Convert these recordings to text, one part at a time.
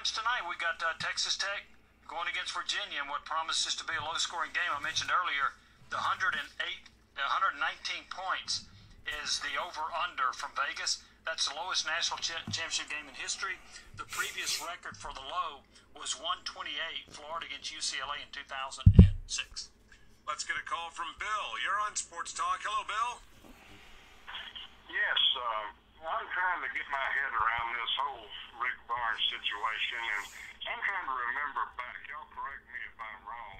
March tonight. We got Texas Tech going against Virginia in what promises to be a low-scoring game. I mentioned earlier the 119 points is the over-under from Vegas. That's the lowest national championship game in history. The previous record for the low was 128, Florida against UCLA in 2006. Let's get a call from Bill. You're on Sports Talk. Hello, Bill. Yes, I'm trying to get my head around this whole Rick Barnes situation, and I'm trying to remember back. Y'all correct me if I'm wrong.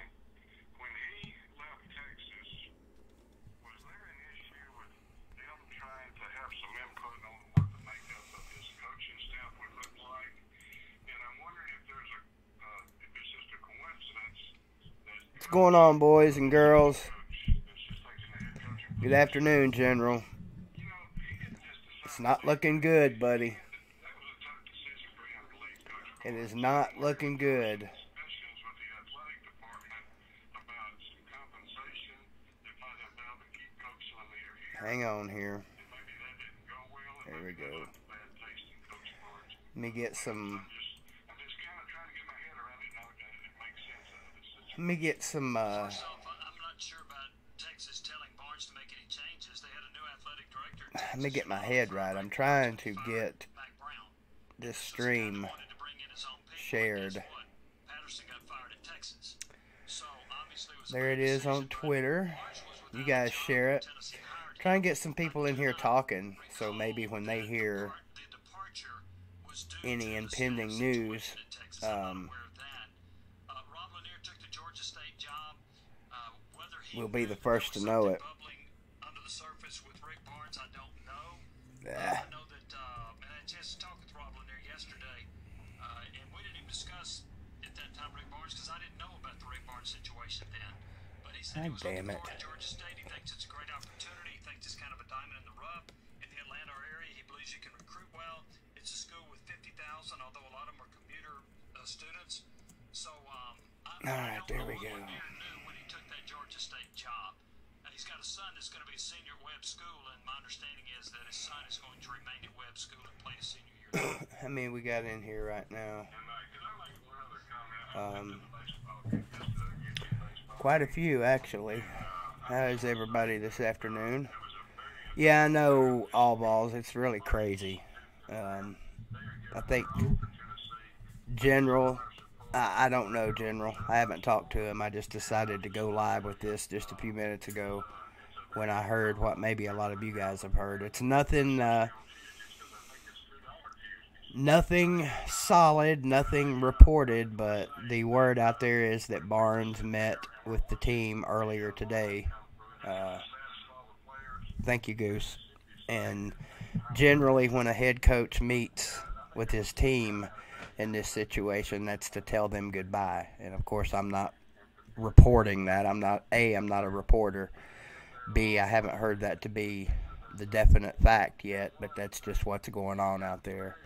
When he left Texas, was there an issue with him trying to have some input on what the makeup of his coaching staff would look like? And I'm wondering if there's if it's just a coincidence that. What's going on, boys and girls? Good afternoon, General. It's not looking good, buddy. It is not looking good. Hang on here. There we go. Let me get some. Let me get some. I'm not sure about Texas telling Barnes to make any changes. They had a new athletic director. Let me get my head right. I'm trying to get this stream shared. There it is on Twitter. You guys share it. Try and get some people in here talking, so maybe when they hear any impending news, we'll be the first to know it. I know that I had a chance to talk with Rob Lanier yesterday, and we didn't even discuss at that time Rick Barnes because I didn't know about the Rick Barnes situation then. But he said he was looking forward to Georgia State. He thinks it's a great opportunity. He thinks it's kind of a diamond in the rough in the Atlanta area. He believes you can recruit well. It's a school with 50,000, although a lot of them are commuter students. So all right, there we go. Knew when he took that Georgia State job. He's got a son that's going to be a senior at Webb School, and my understanding is that his son is going to remain at Webb School and play his senior year. How many we got in here right now? Quite a few, actually. How is everybody this afternoon? Yeah, I know all balls. It's really crazy. I think General, I don't know General. I haven't talked to him. I just decided to go live with this just a few minutes ago when I heard what maybe a lot of you guys have heard. It's nothing nothing solid, nothing reported, but the word out there is that Barnes met with the team earlier today. Thank you, Goose. And generally when a head coach meets with his team in this situation, that's to tell them goodbye. And of course I'm not reporting that. I'm not a reporter. B, I haven't heard that to be the definite fact yet, but that's just what's going on out there.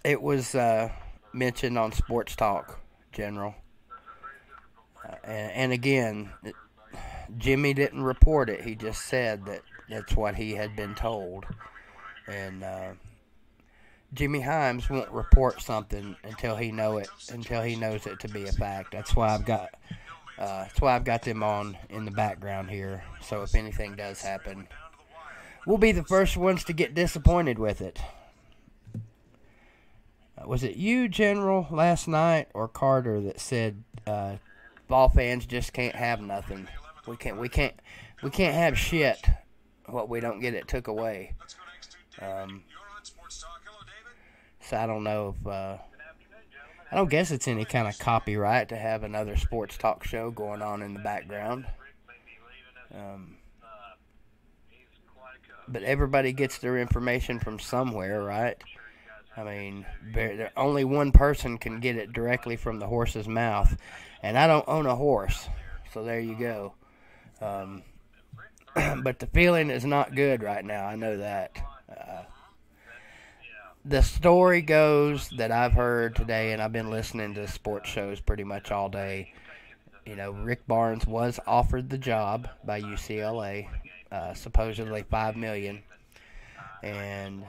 It was mentioned on Sports Talk, General. And again, Jimmy didn't report it. He just said that that's what he had been told. And Jimmy Himes won't report something until he knows it to be a fact. That's why I've got them on in the background here. So if anything does happen, we'll be the first ones to get disappointed with it. Was it you, General, last night, or Carter that said ball fans just can't have nothing? We can't have shit. What we don't get, it took away. So I don't know if I don't guess it's any kind of copyright to have another sports talk show going on in the background. But everybody gets their information from somewhere, right? I mean, only one person can get it directly from the horse's mouth, and I don't own a horse, so there you go. But the feeling is not good right now, I know that. The story goes that I've heard today, and I've been listening to sports shows pretty much all day. You know, Rick Barnes was offered the job by UCLA, supposedly $5 million, and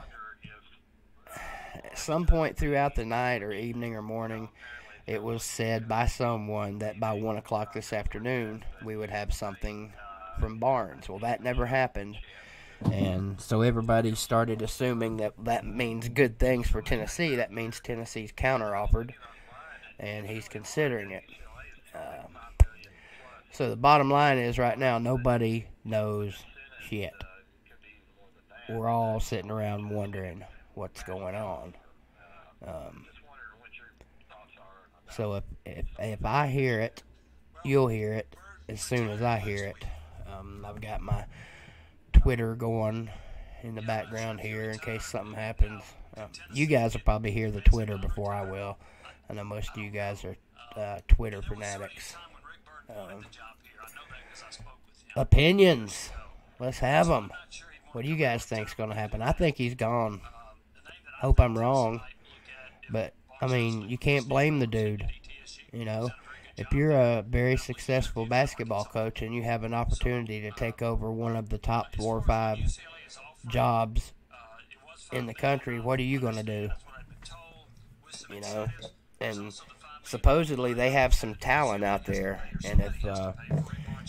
at some point throughout the night or evening or morning, it was said by someone that by 1 o'clock this afternoon we would have something from Barnes. Well, that never happened, and so everybody started assuming that means good things for Tennessee. That means Tennessee's counter-offered, and he's considering it. So the bottom line is right now nobody knows shit. We're all sitting around wondering what's going on. So if I hear it, you'll hear it as soon as I hear it. I've got my Twitter going in the background here in case something happens. You guys will probably hear the Twitter before I will. I know most of you guys are Twitter fanatics. Opinions. Let's have them. What do you guys think's going to happen? I think he's gone. Hope I'm wrong. But, I mean, you can't blame the dude. You know, if you're a very successful basketball coach and you have an opportunity to take over one of the top 4 or 5 jobs in the country, what are you going to do? You know, and supposedly they have some talent out there, and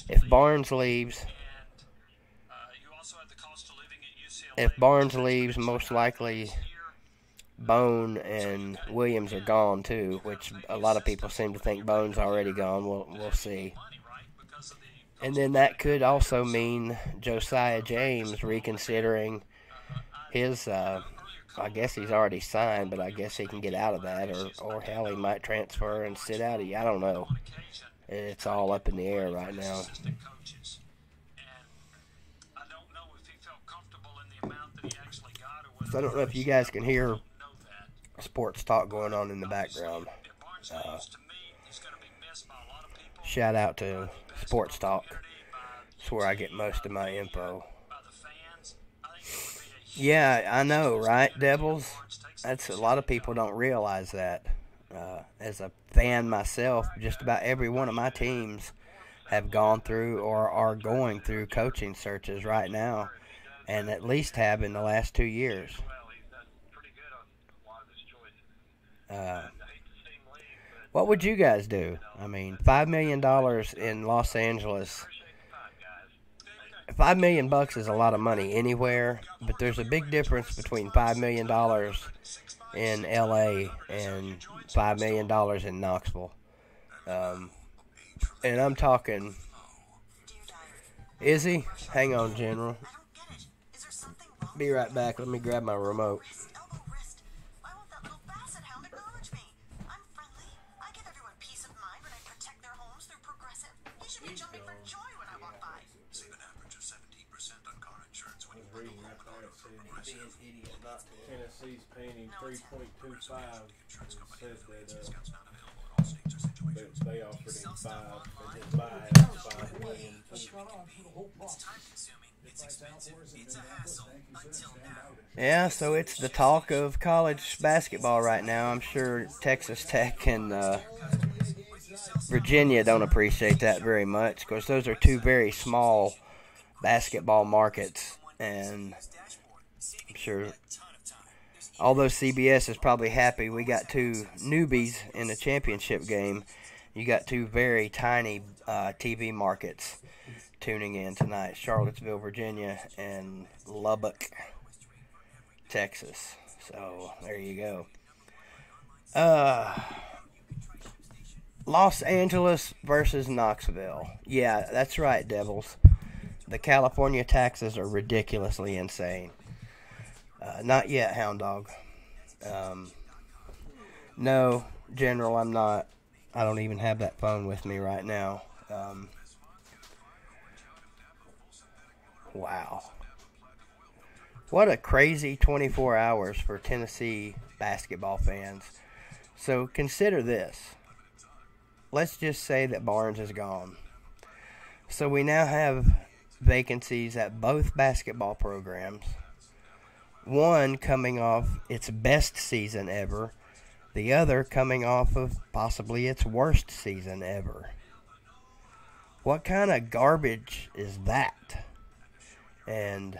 if Barnes leaves, most likely Bone and Williams are gone too, which a lot of people seem to think Bone's already gone. We'll see. And then that could also mean Josiah James reconsidering his, I guess he's already signed, but I guess he can get out of that, or hell, he might transfer and sit out. I don't know. It's all up in the air right now. So I don't know if you guys can hear sports talk going on in the background. Shout out to Sports Talk. That's where I get most of my info. Yeah, I know, right, Devils? That's a lot of people don't realize that. As a fan myself, just about every one of my teams have gone through or are going through coaching searches right now, and at least have in the last 2 years. What would you guys do? I mean, $5 million in Los Angeles. $5 million is a lot of money anywhere, but there's a big difference between $5 million in LA and $5 million in Knoxville. And I'm talking. Is he? Hang on, General. Be right back. Let me grab my remote. Tennessee's paying him $3.25 and said that they offered him $5 and his buyout $5 million. Yeah, so it's the talk of college basketball right now. I'm sure Texas Tech and Virginia don't appreciate that very much, because those are two very small basketball markets, and I'm sure although CBS is probably happy we got two newbies in the championship game, you got two very tiny TV markets tuning in tonight: Charlottesville, Virginia, and Lubbock, Texas. So there you go. Los Angeles versus Knoxville. Yeah, that's right, Devils. The California taxes are ridiculously insane. Not yet, Hound Dog. No, General, I'm not. I don't even have that phone with me right now. Wow. What a crazy 24 hours for Tennessee basketball fans. So consider this. Let's just say that Barnes is gone. So we now have vacancies at both basketball programs. One coming off its best season ever. The other coming off of possibly its worst season ever. What kind of garbage is that? And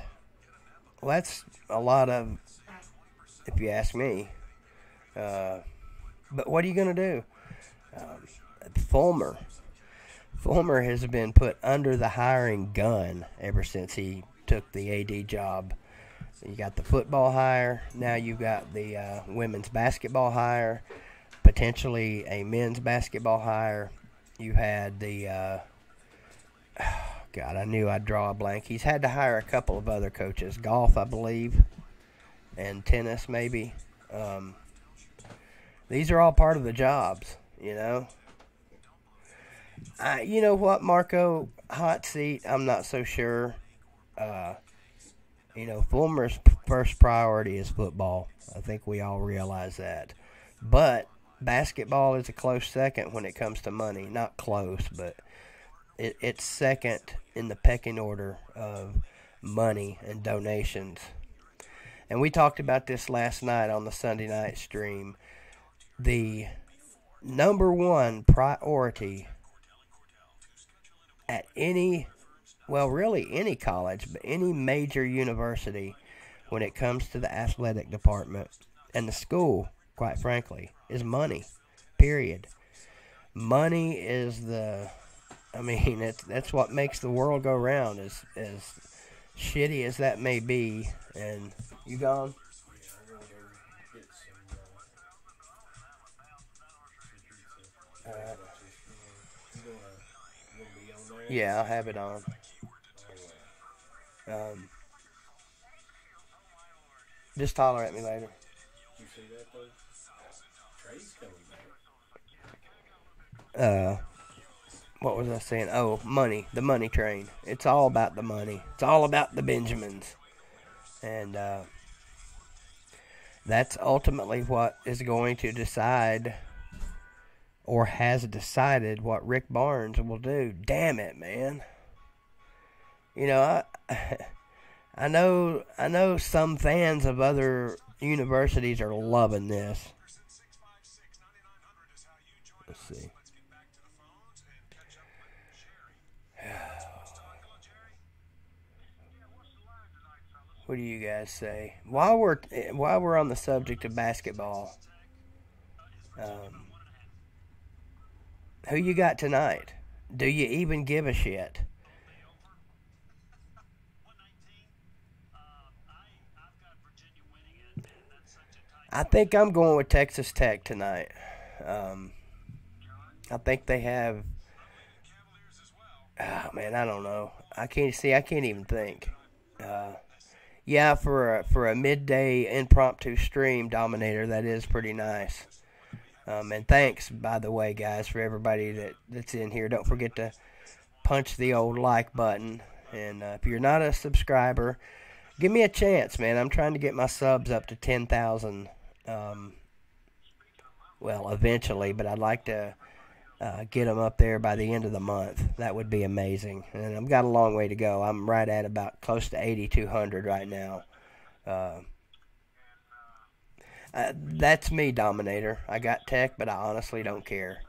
that's a lot of, if you ask me, But what are you going to do? Fulmer has been put under the hiring gun ever since he took the AD job. You got the football hire. Now you've got the women's basketball hire. Potentially a men's basketball hire. You had the... God, I knew I'd draw a blank. He's had to hire a couple of other coaches. Golf, I believe. And tennis, maybe. These are all part of the jobs, you know. You know what, Marco? Hot seat, I'm not so sure. You know, Fulmer's first priority is football. I think we all realize that. But basketball is a close second when it comes to money. Not close, but it's second in the pecking order of money and donations. And we talked about this last night on the Sunday night stream. The number one priority at any college, but any major university when it comes to the athletic department and the school, quite frankly, is money, period. Money is that's what makes the world go round, as shitty as that may be. And you gone? Yeah, I'll have it on. Just holler at me later. You see that though? Trey's coming back. What was I saying? Oh, money. The money train. It's all about the money. It's all about the Benjamins. And that's ultimately what is going to decide, or has decided, what Rick Barnes will do. Damn it, man. You know, I know some fans of other universities are loving this. Let's see. What do you guys say? While we're on the subject of basketball, who you got tonight? Do you even give a shit? I think I'm going with Texas Tech tonight. I think they have... Oh, man, I don't know. I can't even think. Yeah, for a midday impromptu stream, Dominator, that is pretty nice. And thanks, by the way, guys, for everybody that's in here. Don't forget to punch the old like button. And if you're not a subscriber, give me a chance, man. I'm trying to get my subs up to 10,000. Well, eventually, but I'd like to get them up there by the end of the month. That would be amazing. And I've got a long way to go. I'm right at about close to 8,200 right now. That's me, Dominator. I got Tech, but I honestly don't care.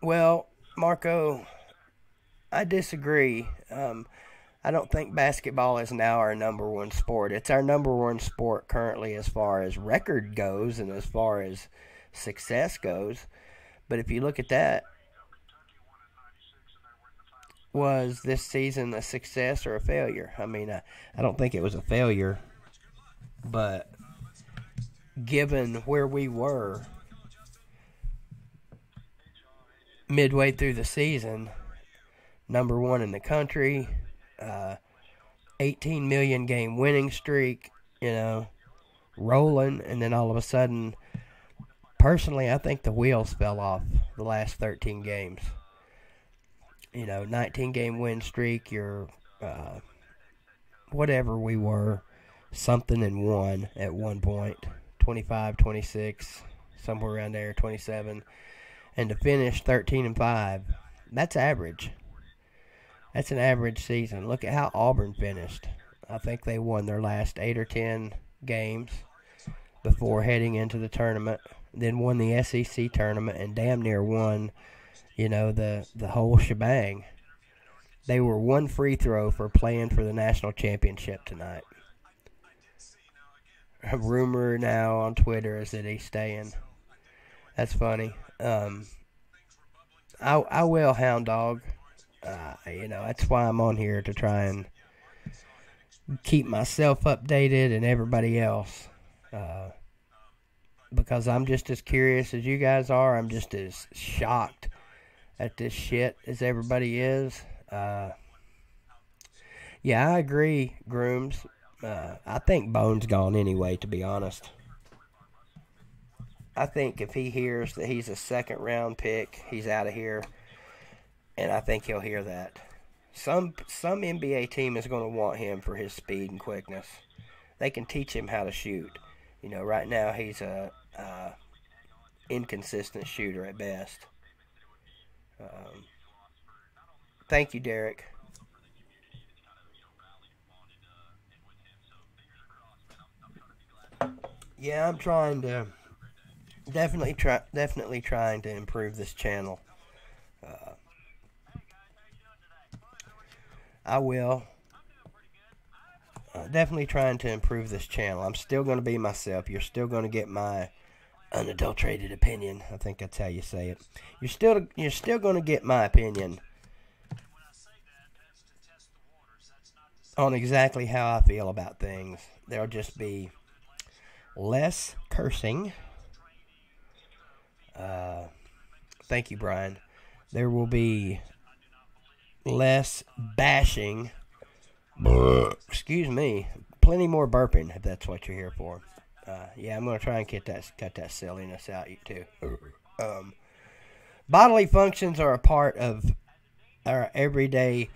Well, Marco, I disagree. I don't think basketball is now our number one sport. It's our number one sport currently as far as record goes and as far as success goes. But if you look at that, was this season a success or a failure? I mean, I don't think it was a failure, but given where we were midway through the season, number one in the country, 18 million game winning streak, rolling, and then all of a sudden, personally, I think the wheels fell off the last 13 games. 19 game win streak, you're whatever we were, something and one at one point, 25, 26, somewhere around there, 27, and to finish 13-5, that's average. That's an average season. Look at how Auburn finished. I think they won their last 8 or 10 games before heading into the tournament, then won the SEC tournament and damn near won, the whole shebang. They were one free throw for playing for the national championship tonight. rumor now on Twitter is that he's staying. That's funny. I will, Hound Dog. That's why I'm on here, to try and keep myself updated and everybody else. Because I'm just as curious as you guys are. I'm just as shocked at this shit as everybody is. Yeah, I agree, Grooms. I think Bone's gone anyway, to be honest. I think if he hears that he's a second-round pick, he's out of here. And I think he'll hear that. Some NBA team is going to want him for his speed and quickness. They can teach him how to shoot. Right now he's a inconsistent shooter at best. Thank you, Derek. Yeah, I'm trying to definitely trying to improve this channel. I will. Definitely trying to improve this channel. I'm still going to be myself. You're still going to get my unadulterated opinion. I think that's how you say it. You're still going to get my opinion on exactly how I feel about things. There'll just be less cursing. Thank you, Brian. There will be less bashing. Excuse me. Plenty more burping, if that's what you're here for. Yeah, I'm going to try and cut that silliness out, you too. Bodily functions are a part of our everyday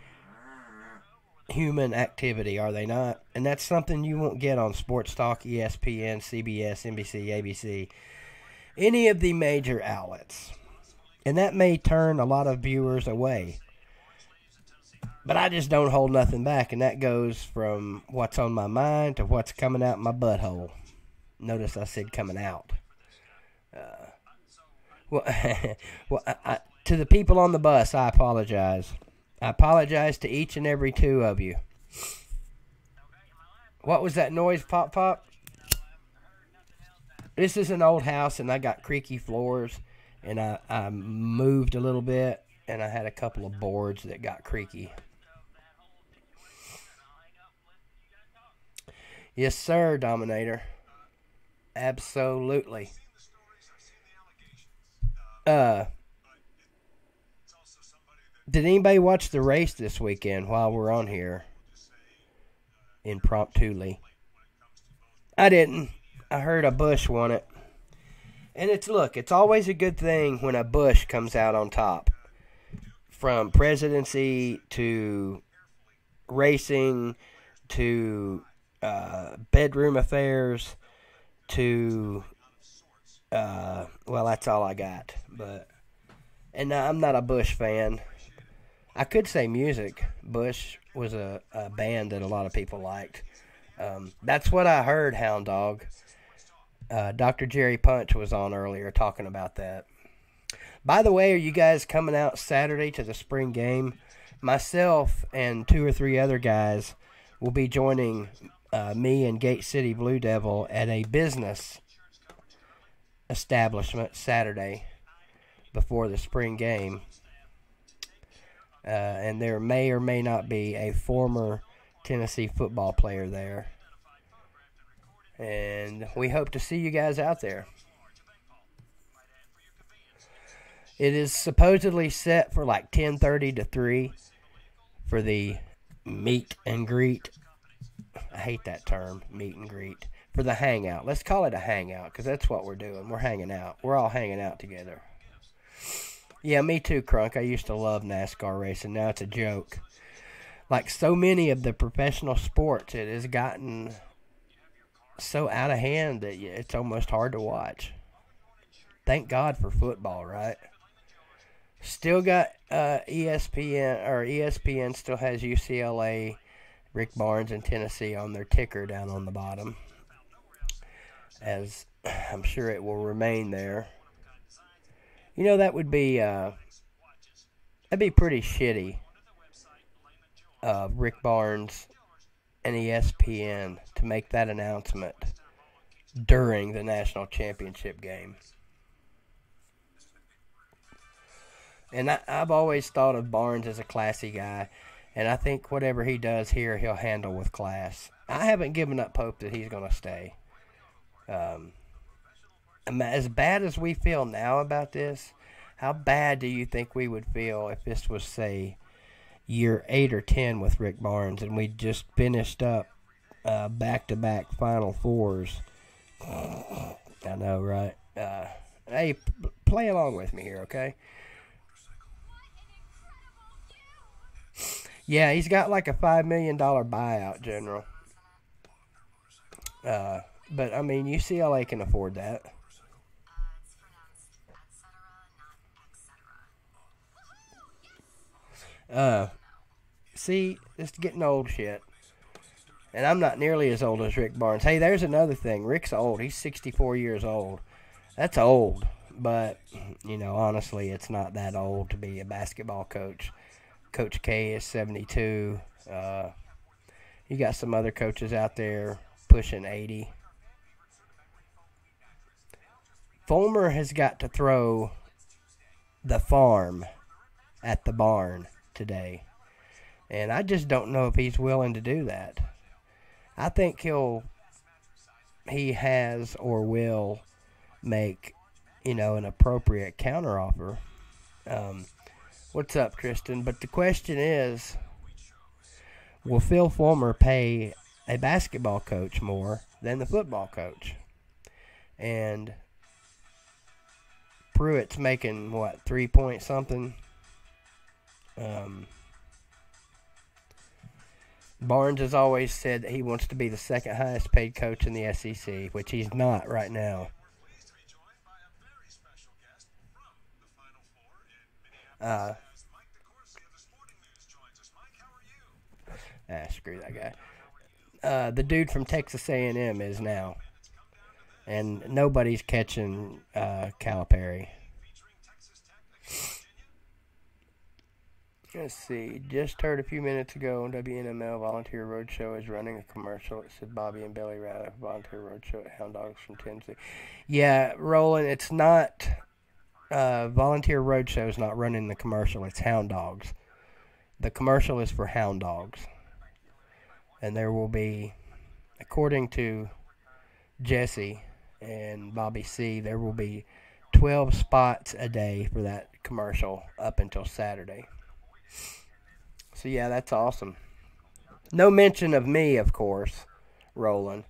human activity, are they not? And that's something you won't get on Sports Talk, ESPN, CBS, NBC, ABC, any of the major outlets. And that may turn a lot of viewers away. But I just don't hold nothing back, and that goes from what's on my mind to what's coming out my butthole. Notice I said coming out. To the people on the bus, I apologize. I apologize to each and every two of you. What was that noise, Pop Pop? This is an old house, and I got creaky floors, and I moved a little bit, and I had a couple of boards that got creaky. Yes, sir, Dominator. Absolutely. Did anybody watch the race this weekend while we're on here? Impromptuly. I didn't. I heard a Bush won it. And it's always a good thing when a Bush comes out on top. From presidency to racing to bedroom affairs to well, that's all I got. And I'm not a Bush fan. I could say music. Bush was a band that a lot of people liked. That's what I heard, Hound Dog. Dr. Jerry Punch was on earlier talking about that. By the way, are you guys coming out Saturday to the spring game? Myself and 2 or 3 other guys will be joining me and Gate City Blue Devil at a business establishment Saturday before the spring game. And there may or may not be a former Tennessee football player there. And we hope to see you guys out there. It is supposedly set for like 10:30 to 3 for the meet and greet. I hate that term, meet and greet. For the hangout. Let's call it a hangout, because that's what we're doing. We're hanging out. We're all hanging out together. Yeah, me too, Crunk. I used to love NASCAR racing. Now it's a joke. Like so many of the professional sports, it has gotten so out of hand that it's almost hard to watch. Thank God for football, right? Still got ESPN, or ESPN still has UCLA, Rick Barnes, and Tennessee on their ticker down on the bottom. As I'm sure it will remain there. You know, that would be, that'd be pretty shitty. Rick Barnes and ESPN to make that announcement during the national championship game. And I've always thought of Barnes as a classy guy, and I think whatever he does here, he'll handle with class. I haven't given up hope that he's going to stay. As bad as we feel now about this, how bad do you think we would feel if this was, say, year 8 or 10 with Rick Barnes, and we just finished up back-to-back Final Fours? I know, right? Hey, play along with me here, okay? Yeah, he's got like a $5 million buyout, General. But, I mean, UCLA can afford that. See, it's getting old shit. And I'm not nearly as old as Rick Barnes. Hey, there's another thing. Rick's old. He's 64 years old. That's old. But, you know, honestly, it's not that old to be a basketball coach. Coach K is 72. You got some other coaches out there pushing 80. Fulmer has got to throw the farm at the barn today. And I just don't know if he's willing to do that. I think he has or will make, you know, an appropriate counteroffer. What's up, Kristen? But the question is, will Phil Fulmer pay a basketball coach more than the football coach? And Pruitt's making, what, 3 point something? Barnes has always said that he wants to be the second highest paid coach in the SEC, which he's not right now. Screw that guy. The dude from Texas A&M is now. And nobody's catching Calipari. Let's see. Just heard a few minutes ago on WNML Volunteer Roadshow is running a commercial. It said Bobby and Billy Raddick, Volunteer Roadshow at Hound Dogs from Tennessee. Yeah, Roland, it's not... Volunteer Roadshow is not running the commercial. It's Hound Dogs. The commercial is for Hound Dogs. And there will be, according to Jesse and Bobby C., there will be 12 spots a day for that commercial up until Saturday. So, yeah, that's awesome. No mention of me, of course, Roland.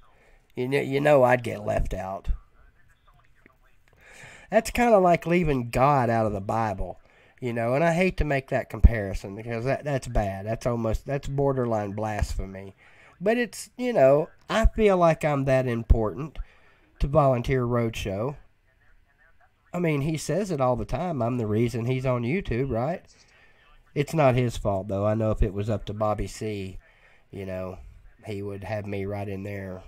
You know I'd get left out. That's kind of like leaving God out of the Bible, you know, and I hate to make that comparison because that's bad. That's borderline blasphemy. But it's, you know, I feel like I'm that important to Volunteer Roadshow. I mean, he says it all the time. I'm the reason he's on YouTube, right? It's not his fault, though. I know if it was up to Bobby C., you know, he would have me right in there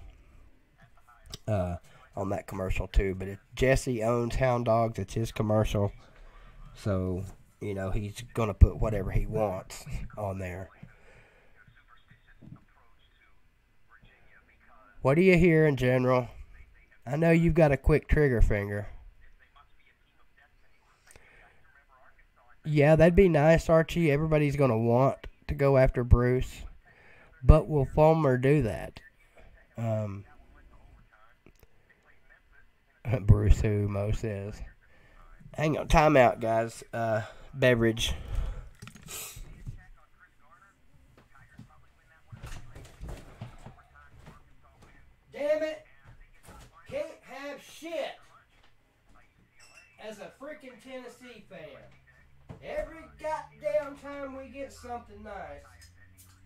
on that commercial, too. But if Jesse owns Hound Dogs, it's his commercial. So, you know, he's going to put whatever he wants on there. What do you hear in general? I know you've got a quick trigger finger. Yeah, that'd be nice, Archie. Everybody's going to want to go after Bruce. But will Fulmer do that? Bruce who, Mo says. Hang on, time out, guys. Beverage. Damn it! Can't have shit as a freaking Tennessee fan. Every goddamn time we get something nice,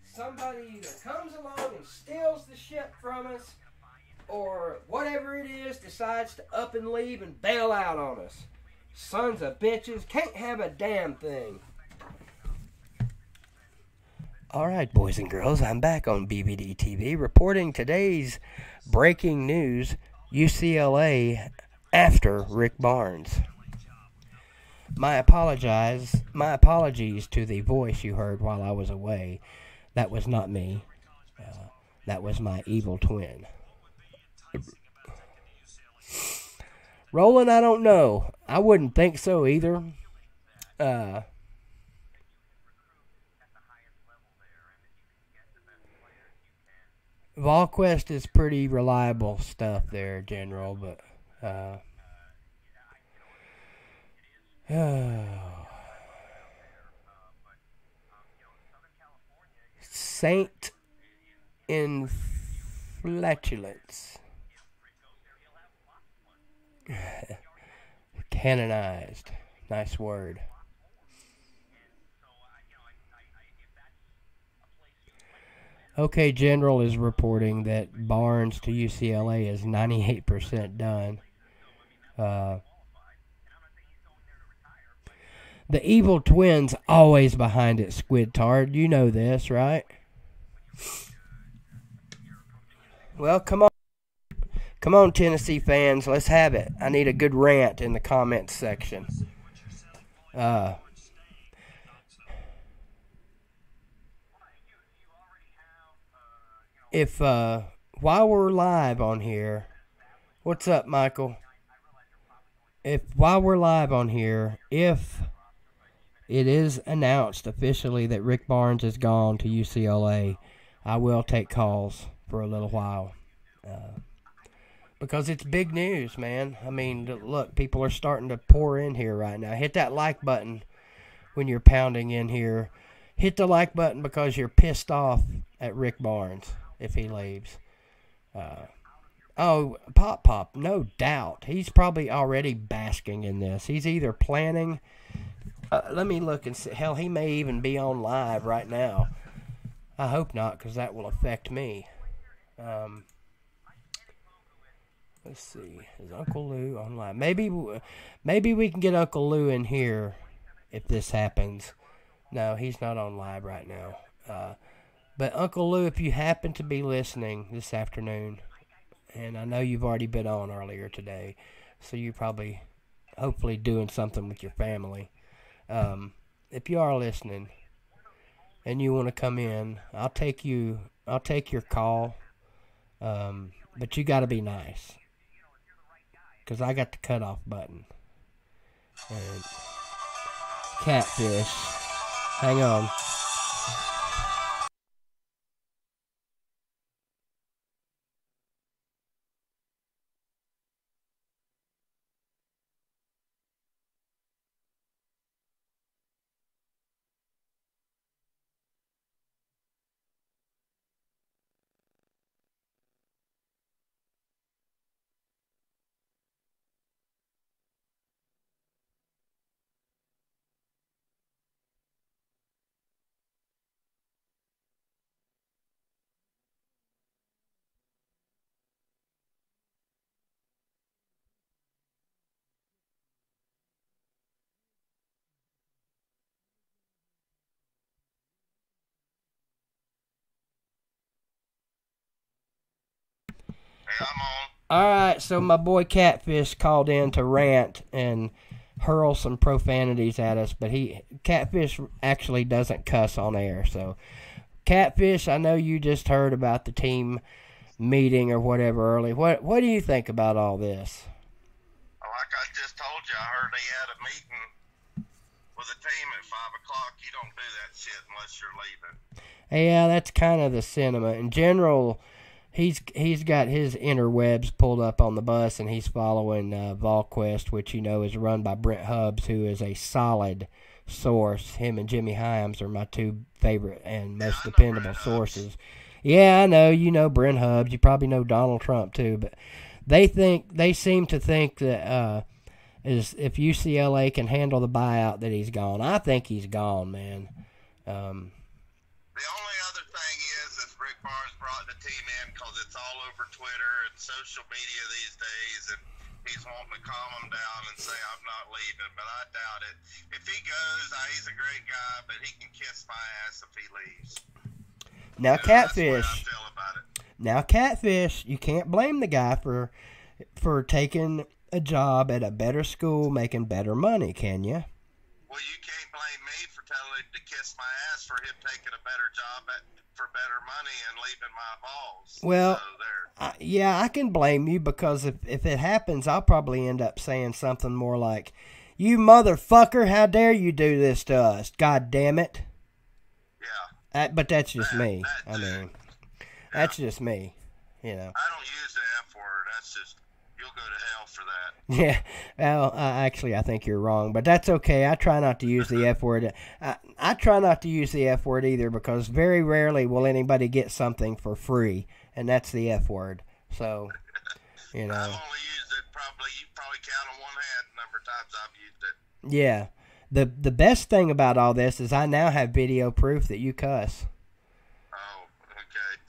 somebody either comes along and steals the shit from us, or whatever it is, decides to up and leave and bail out on us. Sons of bitches, can't have a damn thing. Alright, boys and girls, I'm back on BBD TV reporting today's breaking news, UCLA after Rick Barnes. My apologies to the voice you heard while I was away. That was not me. That was my evil twin. Roland, I don't know. I wouldn't think so either. VolQuest is pretty reliable stuff there, General, but Saint Inflatulence. Canonized. Nice word. OK General is reporting that Barnes to UCLA is 98% done. The evil twins always behind it, Squidtard. You know this, right? Well, come on. Come on, Tennessee fans. Let's have it. I need a good rant in the comments section. If while we're live on here, what's up, Michael? While we're live on here, if it is announced officially that Rick Barnes has gone to UCLA, I will take calls for a little while. Because it's big news, man. I mean, look, people are starting to pour in here right now. Hit that like button when you're pounding in here. Hit the like button because you're pissed off at Rick Barnes if he leaves. Pop, no doubt. He's probably already basking in this. He's either planning... let me look and see. Hell, he may even be on live right now. I hope not, because that will affect me. Let's see. Is Uncle Lou on live? Maybe we can get Uncle Lou in here if this happens. No, he's not on live right now. But Uncle Lou, if you happen to be listening this afternoon, and I know you've already been on earlier today, so you're probably, hopefully, doing something with your family. If you are listening and you want to come in, I'll take your call. But you got to be nice, because I got the cutoff button. And Catfish, hang on. Hey, I'm on. All right, so my boy Catfish called in to rant and hurl some profanities at us, but Catfish actually doesn't cuss on air. So, Catfish, I know you just heard about the team meeting or whatever early. What do you think about all this? Like I just told you, I heard they had a meeting with the team at 5 o'clock. You don't do that shit unless you're leaving. Yeah, that's kind of the sentiment. In general, he's got his interwebs pulled up on the bus, and he's following VolQuest, which you know is run by Brent Hubbs, who is a solid source. Him and Jimmy Himes are my two favorite and most dependable sources. Yeah, I know. You know Brent Hubbs. You probably know Donald Trump too, but they seem to think that if UCLA can handle the buyout, that he's gone. I think he's gone, man. The only other thing is Rick Barnes brought the team in because it's all over Twitter and social media these days, and he's wanting to calm them down and say, I'm not leaving, but I doubt it. If he goes, he's a great guy, but he can kiss my ass if he leaves. Now, Catfish. That's the way I feel about it. Now, Catfish, you can't blame the guy for taking a job at a better school, making better money, can you? Well, you can't blame me for telling him to kiss my ass for him taking a better job for better money and leaving my balls. Well, So yeah, I can blame you because if it happens, I'll probably end up saying something more like, "You motherfucker, how dare you do this to us? God damn it." Yeah. But that's just me. That I mean, that's just me, you know. I don't use the F word. That's just, you'll go to hell for that. Yeah, well, actually, I think you're wrong, but that's okay. I try not to use the F word. I try not to use the F word either because very rarely will anybody get something for free, and that's the F word. So, you know. I've only used it you probably count on one hand the number of times I've used it. Yeah. The best thing about all this is I now have video proof that you cuss. Oh,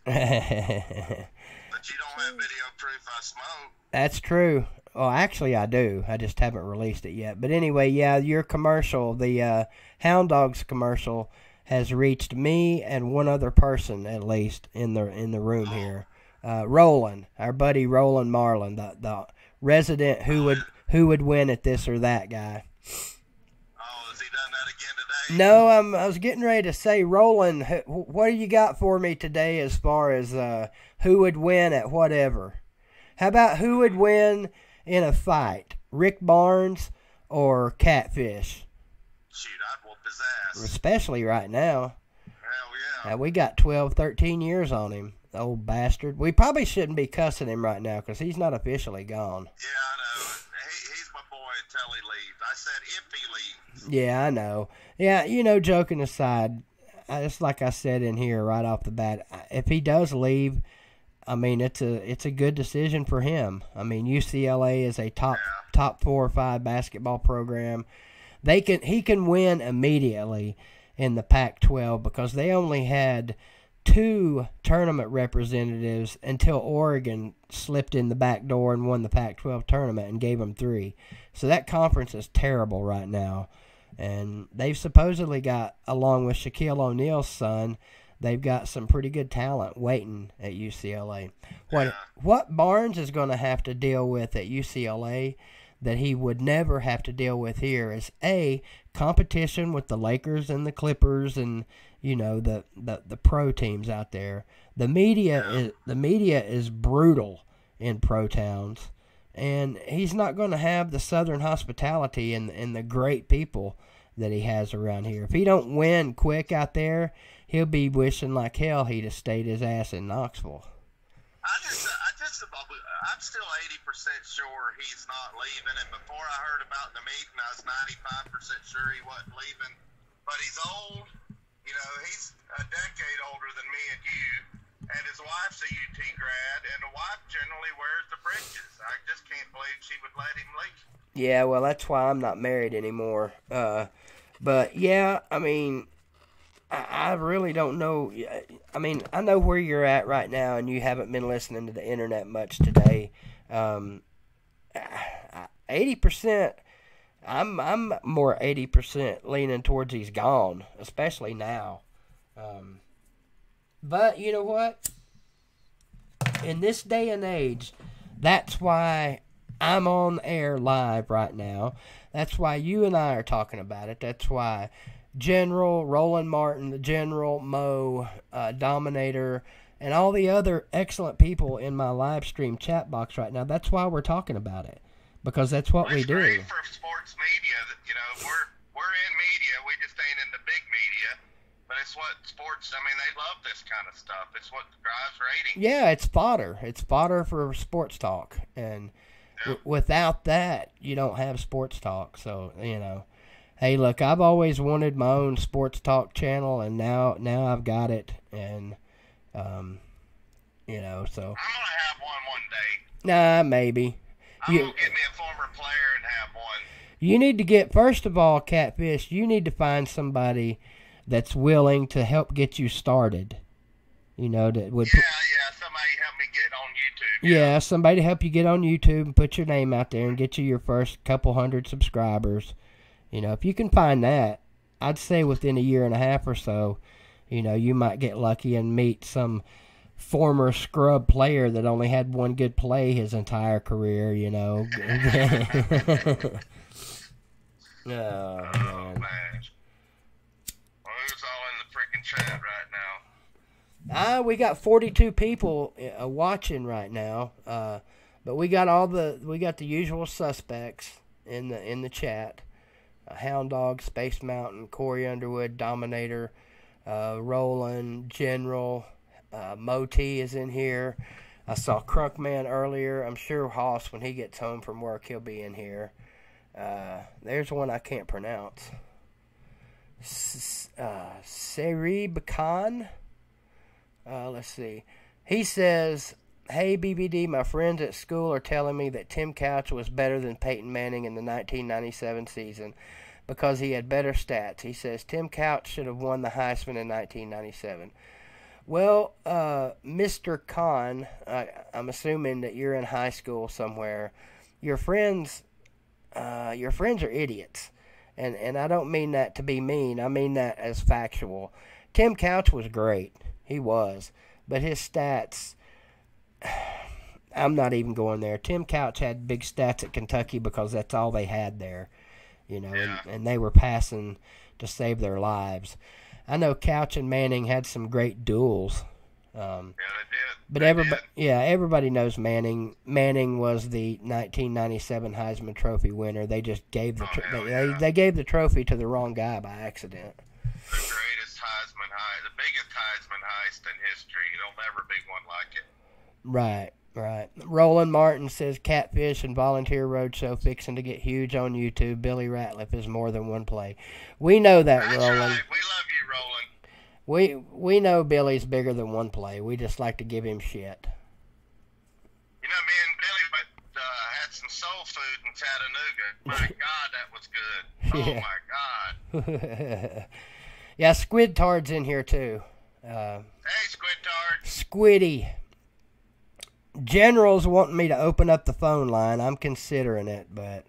okay. But you don't have video proof I smoke. That's true. Well, actually, I do. I just haven't released it yet. But anyway, yeah, your commercial, the Hound Dogs commercial, has reached me and one other person at least in the room here. Roland, our buddy Roland Marlin, the resident who would win at this or that guy. Oh, has he done that again today? No, I was getting ready to say, Roland, what do you got for me today as far as who would win at whatever? How about who would win in a fight, Rick Barnes or Catfish? Shoot, I'd whoop his ass. Especially right now. Hell yeah. We got 12, 13 years on him, the old bastard. We probably shouldn't be cussing him right now because he's not officially gone. Yeah, I know. He's my boy until he leaves. I said if he leaves. Yeah, I know. Yeah, joking aside, it's like I said in here right off the bat, if he does leave, I mean, it's a good decision for him. I mean, UCLA is a top 4 or 5 basketball program. He can win immediately in the Pac-12 because they only had 2 tournament representatives until Oregon slipped in the back door and won the Pac-12 tournament and gave them 3. So that conference is terrible right now. And they've supposedly got, along with Shaquille O'Neal's son, they've got some pretty good talent waiting at UCLA. What Barnes is going to have to deal with at UCLA that he would never have to deal with here is A, competition with the Lakers and the Clippers and the pro teams out there. The media is brutal in pro towns, and he's not going to have the Southern hospitality and the great people that he has around here. If he don't win quick out there, he'll be wishing like hell he'd have stayed his ass in Knoxville. I'm still 80% sure he's not leaving, and before I heard about the meeting, I was 95% sure he wasn't leaving. But he's old. He's a decade older than me and you, and his wife's a UT grad, and the wife generally wears the britches. I just can't believe she would let him leave. Yeah, well, that's why I'm not married anymore. But, yeah, I mean, I really don't know. I mean, I know where you're at right now, and you haven't been listening to the internet much today. 80%, I'm more 80% leaning towards he's gone, especially now. But you know what? In this day and age, that's why I'm on air live right now. That's why you and I are talking about it. That's why General, Roland Martin, the General, Mo, Dominator, and all the other excellent people in my live stream chat box right now, that's why we're talking about it. Because that's what we do. It's great for sports media. We're in media. We just ain't in the big media. But it's what sports, I mean, they love this kind of stuff. It's what drives ratings. Yeah, it's fodder. It's fodder for sports talk. And without that, you don't have sports talk. So, hey, look, I've always wanted my own sports talk channel, and now I've got it. And, so. I'm going to have one day. Nah, maybe. I'm going to get me a former player and have one. You need to get, first of all, Catfish, you need to find somebody that's willing to help get you started. That would somebody help me get on YouTube. Yeah, somebody to help you get on YouTube and put your name out there and get you your first couple hundred subscribers. If you can find that, I'd say within a year and a half or so, you might get lucky and meet some former scrub player that only had one good play his entire career, Oh, man. Well, chat right now? We got 42 people watching right now. But we got the usual suspects in the chat. Hound Dog, Space Mountain, Corey Underwood, Dominator, Roland, General, Moti is in here. I saw Crunkman earlier. I'm sure Hoss, when he gets home from work, he'll be in here. There's one I can't pronounce. Sarib Khan. Let's see. He says, "Hey, BBD, my friends at school are telling me that Tim Couch was better than Peyton Manning in the 1997 season because he had better stats." He says Tim Couch should have won the Heisman in 1997. Well, Mr. Khan, I'm assuming that you're in high school somewhere. Your friends are idiots. And I don't mean that to be mean. I mean that as factual. Tim Couch was great. He was. But his stats, I'm not even going there. Tim Couch had big stats at Kentucky because that's all they had there. And they were passing to save their lives. I know Couch and Manning had some great duels. Yeah, they did. But everybody knows Manning. Manning was the 1997 Heisman Trophy winner. They just gave they gave the trophy to the wrong guy by accident. The greatest Heisman heist, the biggest Heisman heist in history. There'll never be one like it. Right. Roland Martin says Catfish and Volunteer Roadshow fixing to get huge on YouTube. Billy Ratliff is more than one play. We know that, That's Roland. Right. We love you, Roland. We know Billy's bigger than one play. We just like to give him shit. Me and Billy had some soul food in Chattanooga. My God, that was good. Yeah. Oh, my God. Yeah, Squid Tard's in here, too. Hey, Squid Tard. Squiddy. General's wanting me to open up the phone line. I'm considering it, but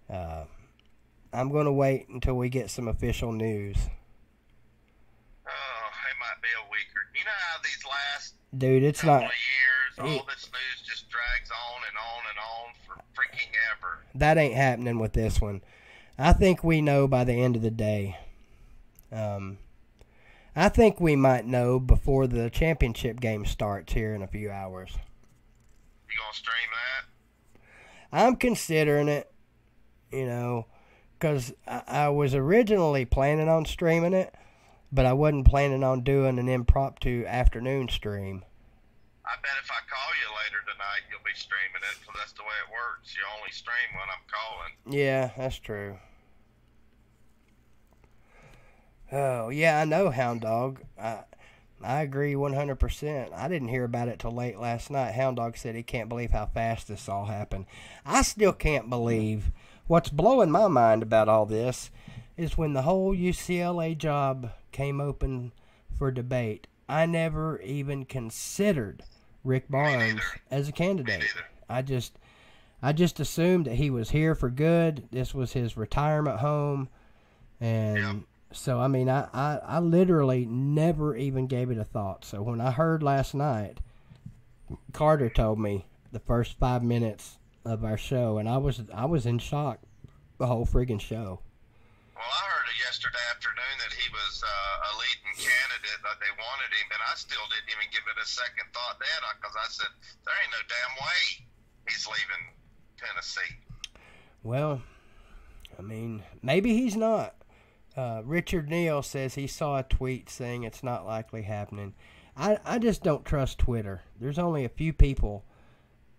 I'm going to wait until we get some official news. Oh, it might be a week or... You know how these last Dude, couple of years, all this news just drags on and on and on for freaking ever. That ain't happening with this one. I think we know by the end of the day. I think we might know before the championship game starts here in a few hours. You gonna stream that? I'm considering it, because I was originally planning on streaming it, but I wasn't planning on doing an impromptu afternoon stream. I bet if I call you later tonight, you'll be streaming it, because that's the way it works. You only stream when I'm calling. Yeah, that's true. Oh, yeah, I know, Hound Dog. I agree 100%. I didn't hear about it till late last night. Hound Dog said he can't believe how fast this all happened. I still can't believe. What's blowing my mind about all this is when the whole UCLA job came open for debate, I never even considered Rick Barnes as a candidate. I just assumed that he was here for good. This was his retirement home. And... Yep. So, I mean, I literally never even gave it a thought. So, when I heard last night, Carter told me the first 5 minutes of our show, and I was in shock the whole friggin' show. Well, I heard it yesterday afternoon that he was a leading candidate, that they wanted him, and I still didn't even give it a second thought then, because I said, there ain't no damn way he's leaving Tennessee. Well, I mean, maybe he's not. Richard Neal says he saw a tweet saying it's not likely happening. I just don't trust Twitter. There's only a few people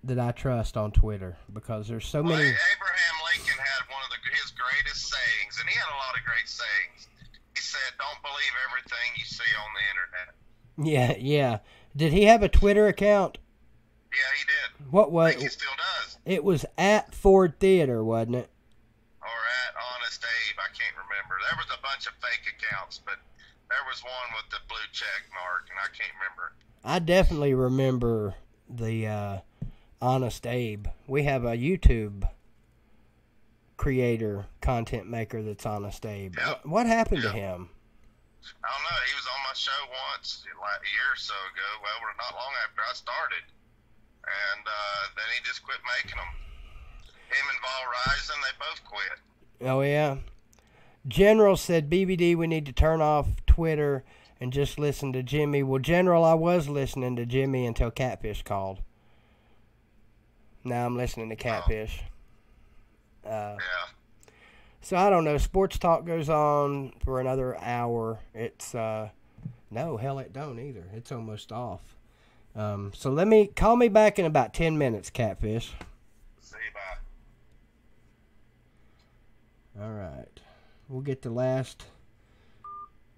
that I trust on Twitter because there's so many. Abraham Lincoln had one of his greatest sayings, and he had a lot of great sayings. He said, don't believe everything you see on the internet. Yeah. Did he have a Twitter account? Yeah, he did. What was? I think he still does. It was at Ford Theater, wasn't it? Or at Honest Abe, I can't remember. There was a bunch of fake accounts, but there was one with the blue check mark, and I can't remember. I definitely remember the Honest Abe. We have a YouTube creator, content maker that's Honest Abe. Yep. What happened to him? I don't know. He was on my show once, like a year or so ago. Well, not long after I started. And then he just quit making them. Him and Vol Risen, they both quit. Oh, yeah. General said, BBD, we need to turn off Twitter and just listen to Jimmy. Well, General, I was listening to Jimmy until Catfish called. Now I'm listening to Catfish. Yeah. So I don't know. Sports Talk goes on for another hour. It's no, hell, it don't either. It's almost off. So call me back in about 10 minutes, Catfish. See you, bye. All right. We'll get the last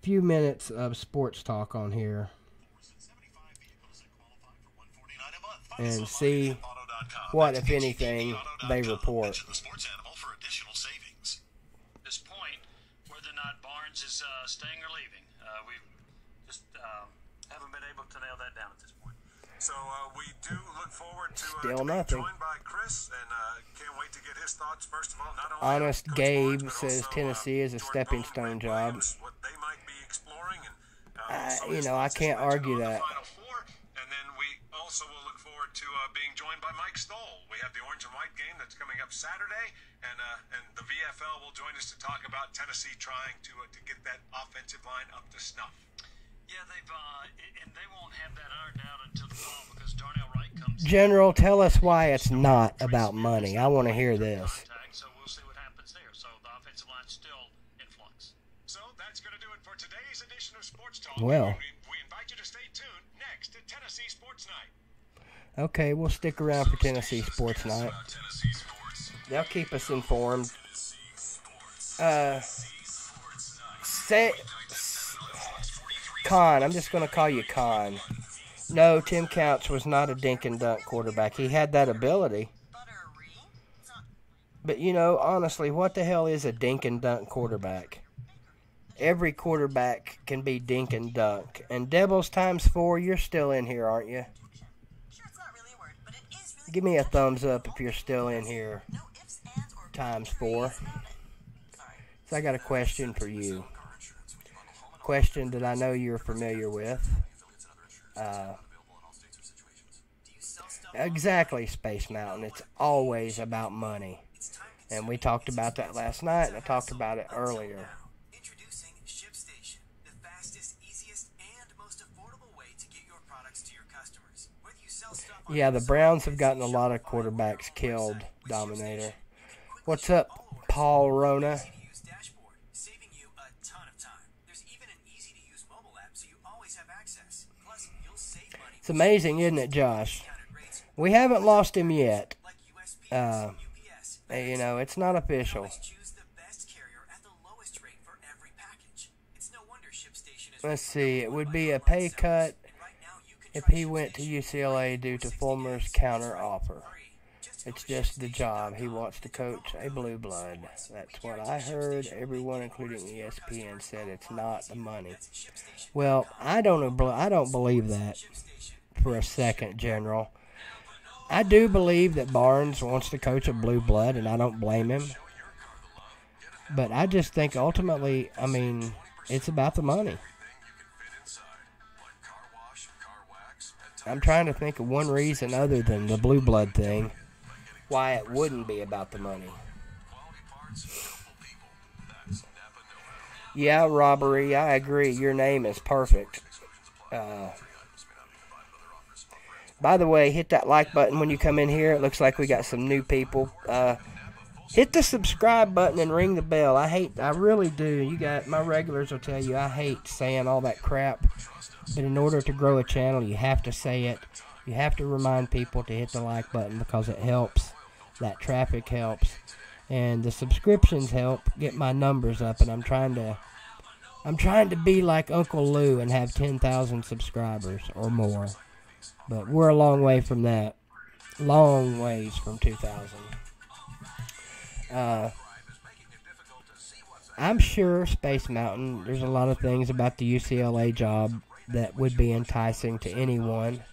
few minutes of Sports Talk on here and see what, if anything, they report. This point, whether or not Barnes is staying or leaving, we just haven't been able to nail that down at this point. So we do look forward to Still being nothing. joined by Chris, and can't wait to get his thoughts. First of all, not only Honest Coach Gabe Barnes, but says also, Tennessee is a Jordan stepping Bowman, stone Grant job. Williams, what they might be exploring, and I can't argue that. Final Four, and then we also will look forward to being joined by Mike Stoll. We have the orange and white game that's coming up Saturday, and the VFL will join us to talk about Tennessee trying to get that offensive line up to snuff. Yeah, and they won't have that ironed out until the fall because Darnell Wright comes in. General, tell us why it's not about money. I want to hear this. So we'll see what happens there. So the offensive line's still in flux. So that's going to do it for today's edition of Sports Talk. Well. We invite you to stay tuned next to Tennessee Sports Night. Okay, we'll stick around for Tennessee Sports Night. They'll keep us informed. Con, I'm just going to call you Con. No, Tim Couch was not a dink and dunk quarterback. He had that ability. But, honestly, what the hell is a dink and dunk quarterback? Every quarterback can be dink and dunk. And Devils times 4, you're still in here, aren't you? Give me a thumbs up if you're still in here. Times 4. So I got a question for you. Question that I know you're familiar with. Exactly, Space Mountain. It's always about money. And we talked about that last night, and I talked about it earlier. Introducing ShipStation, the fastest, easiest, and most affordable way to get your products to your customers. Whether you sell stuff on Yeah, the Browns have gotten a lot of quarterbacks killed, Dominator. What's up, Paul Rona? easy-to-use dashboard, saving you a ton of time. There's even an easy-to-use mobile app, so you always have access. Plus, you'll save money. It's amazing, isn't it, Josh? We haven't lost him yet. Like USPS, UPS. It's not official. Always choose the best carrier at the lowest rate for every package. It's no wonder ShipStation is Let's see, it would be a pay cut if he went to UCLA due to Fulmer's counter offer. It's just the job. He wants to coach a blue blood. That's what I heard. Everyone, including ESPN, said it's not the money. Well, I don't believe that for a second, General. I do believe that Barnes wants to coach a blue blood, and I don't blame him. But I just think ultimately, it's about the money. I'm trying to think of one reason other than the blue blood thing why it wouldn't be about the money. Yeah, Robbery, I agree. Your name is perfect. By the way, hit that like button when you come in here. It looks like we got some new people. Hit the subscribe button and ring the bell. I really do. My regulars will tell you I hate saying all that crap. But in order to grow a channel, you have to say it. You have to remind people to hit the like button because it helps. That traffic helps. And the subscriptions help get my numbers up. And I'm trying to be like Uncle Lou and have 10,000 subscribers or more. But we're a long way from that. Long ways from 2,000. I'm sure, Space Mountain, there's a lot of things about the UCLA job that would be enticing to anyone.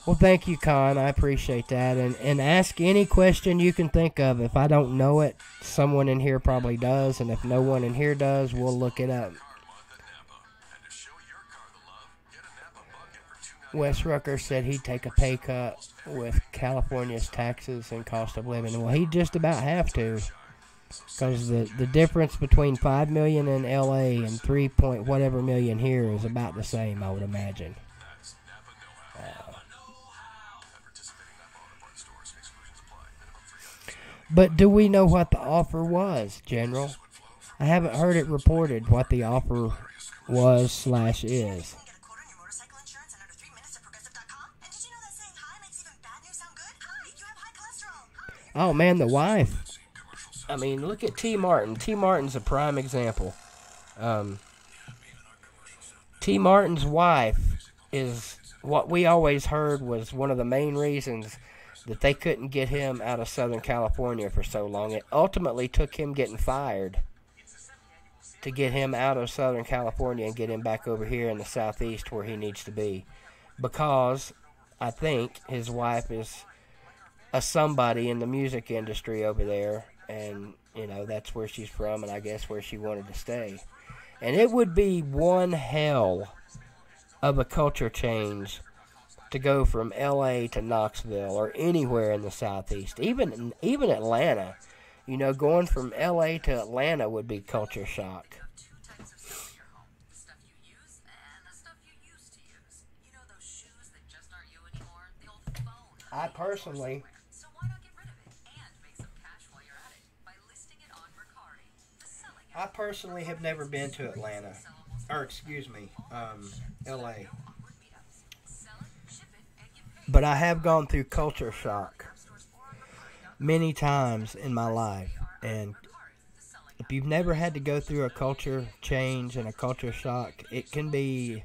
Well, thank you, Con. I appreciate that. And ask any question you can think of. If I don't know it, someone in here probably does. And if no one in here does, we'll look it up. Wes Rucker said he'd take a pay cut with California's taxes and cost of living. Well, he'd just about have to, because the difference between $5 million in L.A. and 3 point whatever million here is about the same, I would imagine. But do we know what the offer was, General? I haven't heard it reported what the offer was / is. Oh, man, the wife. I mean, look at T. Martin. T. Martin's a prime example. T. Martin's wife is what we always heard was one of the main reasons that they couldn't get him out of Southern California for so long. It ultimately took him getting fired to get him out of Southern California and get him back over here in the Southeast where he needs to be. Because I think his wife is a somebody in the music industry over there, and, you know, that's where she's from, and I guess where she wanted to stay. And it would be one hell of a culture change to go from L.A. to Knoxville or anywhere in the Southeast, even Atlanta. You know, going from L.A. to Atlanta would be culture shock. I personally have never been to Atlanta, or excuse me, L.A. But I have gone through culture shock many times in my life, and if you've never had to go through a culture change and a culture shock, it can be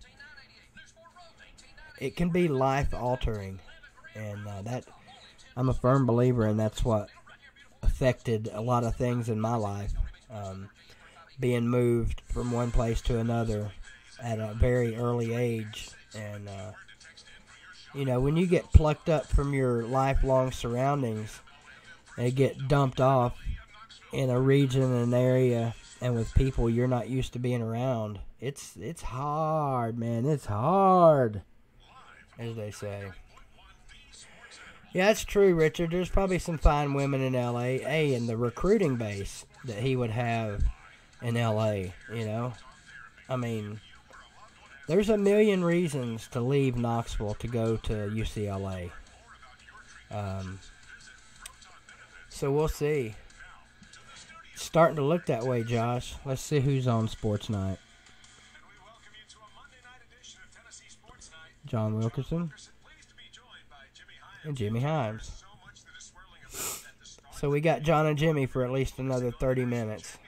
life altering, and that I'm a firm believer in. That's what affected a lot of things in my life. Being moved from one place to another at a very early age, and you know, when you get plucked up from your lifelong surroundings and get dumped off in a region, an area, and with people you're not used to being around, it's hard, man. It's hard, as they say. Yeah, it's true, Richard. There's probably some fine women in L.A. And the recruiting base that he would have in L.A., you know? I mean, there's a million reasons to leave Knoxville to go to UCLA. So we'll see. It's starting to look that way, Josh. Let's see who's on Sports Night. John Wilkerson and Jimmy Himes. So we got John and Jimmy for at least another 30 minutes.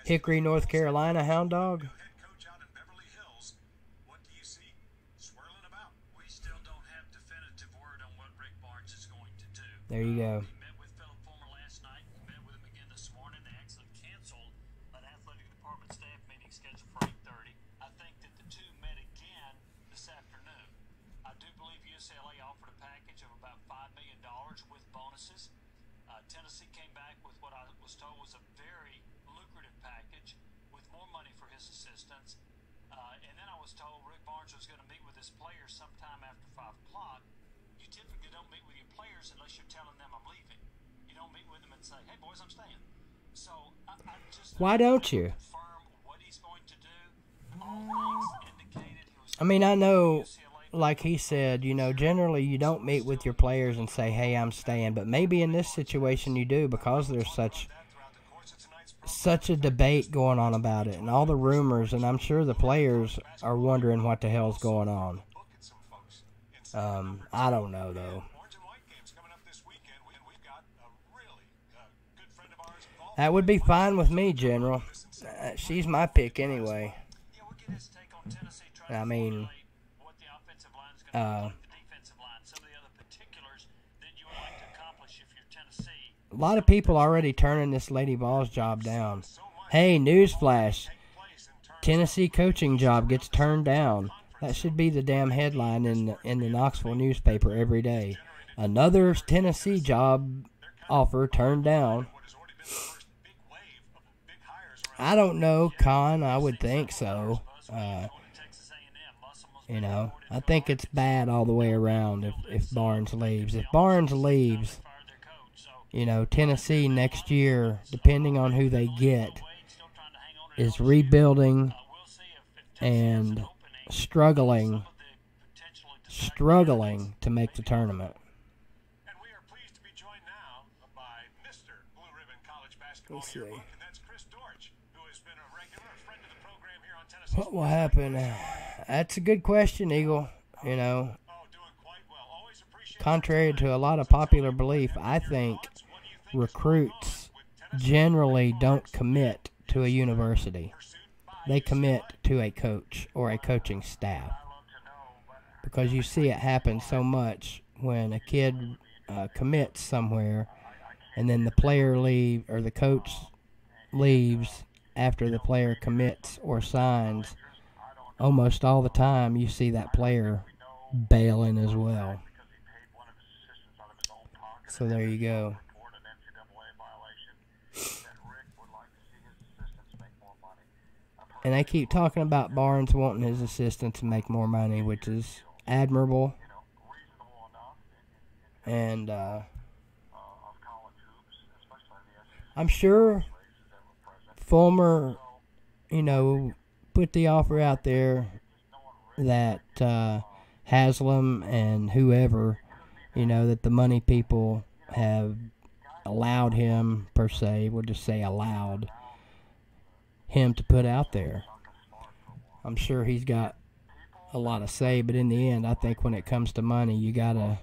Hickory, North Carolina, Hound Dog. There you go. Met with Philip Fulmer last night. Met with him again this morning. They actually canceled an athletic department staff meeting scheduled for 8:30. I think that the two met again this afternoon. I do believe UCLA offered a package of about $5 million with bonuses. Tennessee came back with what I was told was a very lucrative package with more money for his assistants. And then I was told Rick Barnes was going to meet with his players sometime after 5 o'clock. You typically don't meet with your players unless you're telling them I'm leaving. You don't meet with them and say, hey, boys, I'm staying. So I just... Why don't you? ...confirm what he's going to do. All things indicated he was... I mean, I know, like he said, you know, generally you don't meet with your players and say, hey, I'm staying. But maybe in this situation you do, because there's such a debate going on about it and all the rumors, and I'm sure the players are wondering what the hell's going on. I don't know, though. That would be fine with me, General. She's my pick anyway. I mean, a lot of people already turning this Lady Ball's job down. Hey, newsflash. Tennessee coaching job gets turned down. That should be the damn headline in the Knoxville newspaper every day. Another Tennessee job offer turned down. I don't know, Con. I would think so. You know, I think it's bad all the way around if Barnes leaves. If Barnes leaves, you know, Tennessee next year, depending on who they get, is rebuilding and struggling to make the tournament. And we are pleased to be joined now by Mr. Blue Ribbon College Basketball Let's see. Yearbook, and that's Chris Dortch, who has been a regular friend of the program here on Tennessee. What will happen? That's a good question, Eagle. You know, Doing quite well. Always appreciate contrary to a lot of popular belief, I think recruits generally don't commit to a university. They commit to a coach or a coaching staff. Because you see it happen so much when a kid commits somewhere and then the player or the coach leaves after the player commits or signs. Almost all the time you see that player bailing as well. So there you go. And they keep talking about Barnes wanting his assistant to make more money, which is admirable. And I'm sure Fulmer, you know, put the offer out there that Haslam and whoever, you know, that the money people have allowed him, per se, we'll just say allowed him to put out there. I'm sure he's got a lot of say, but in the end, I think when it comes to money, you gotta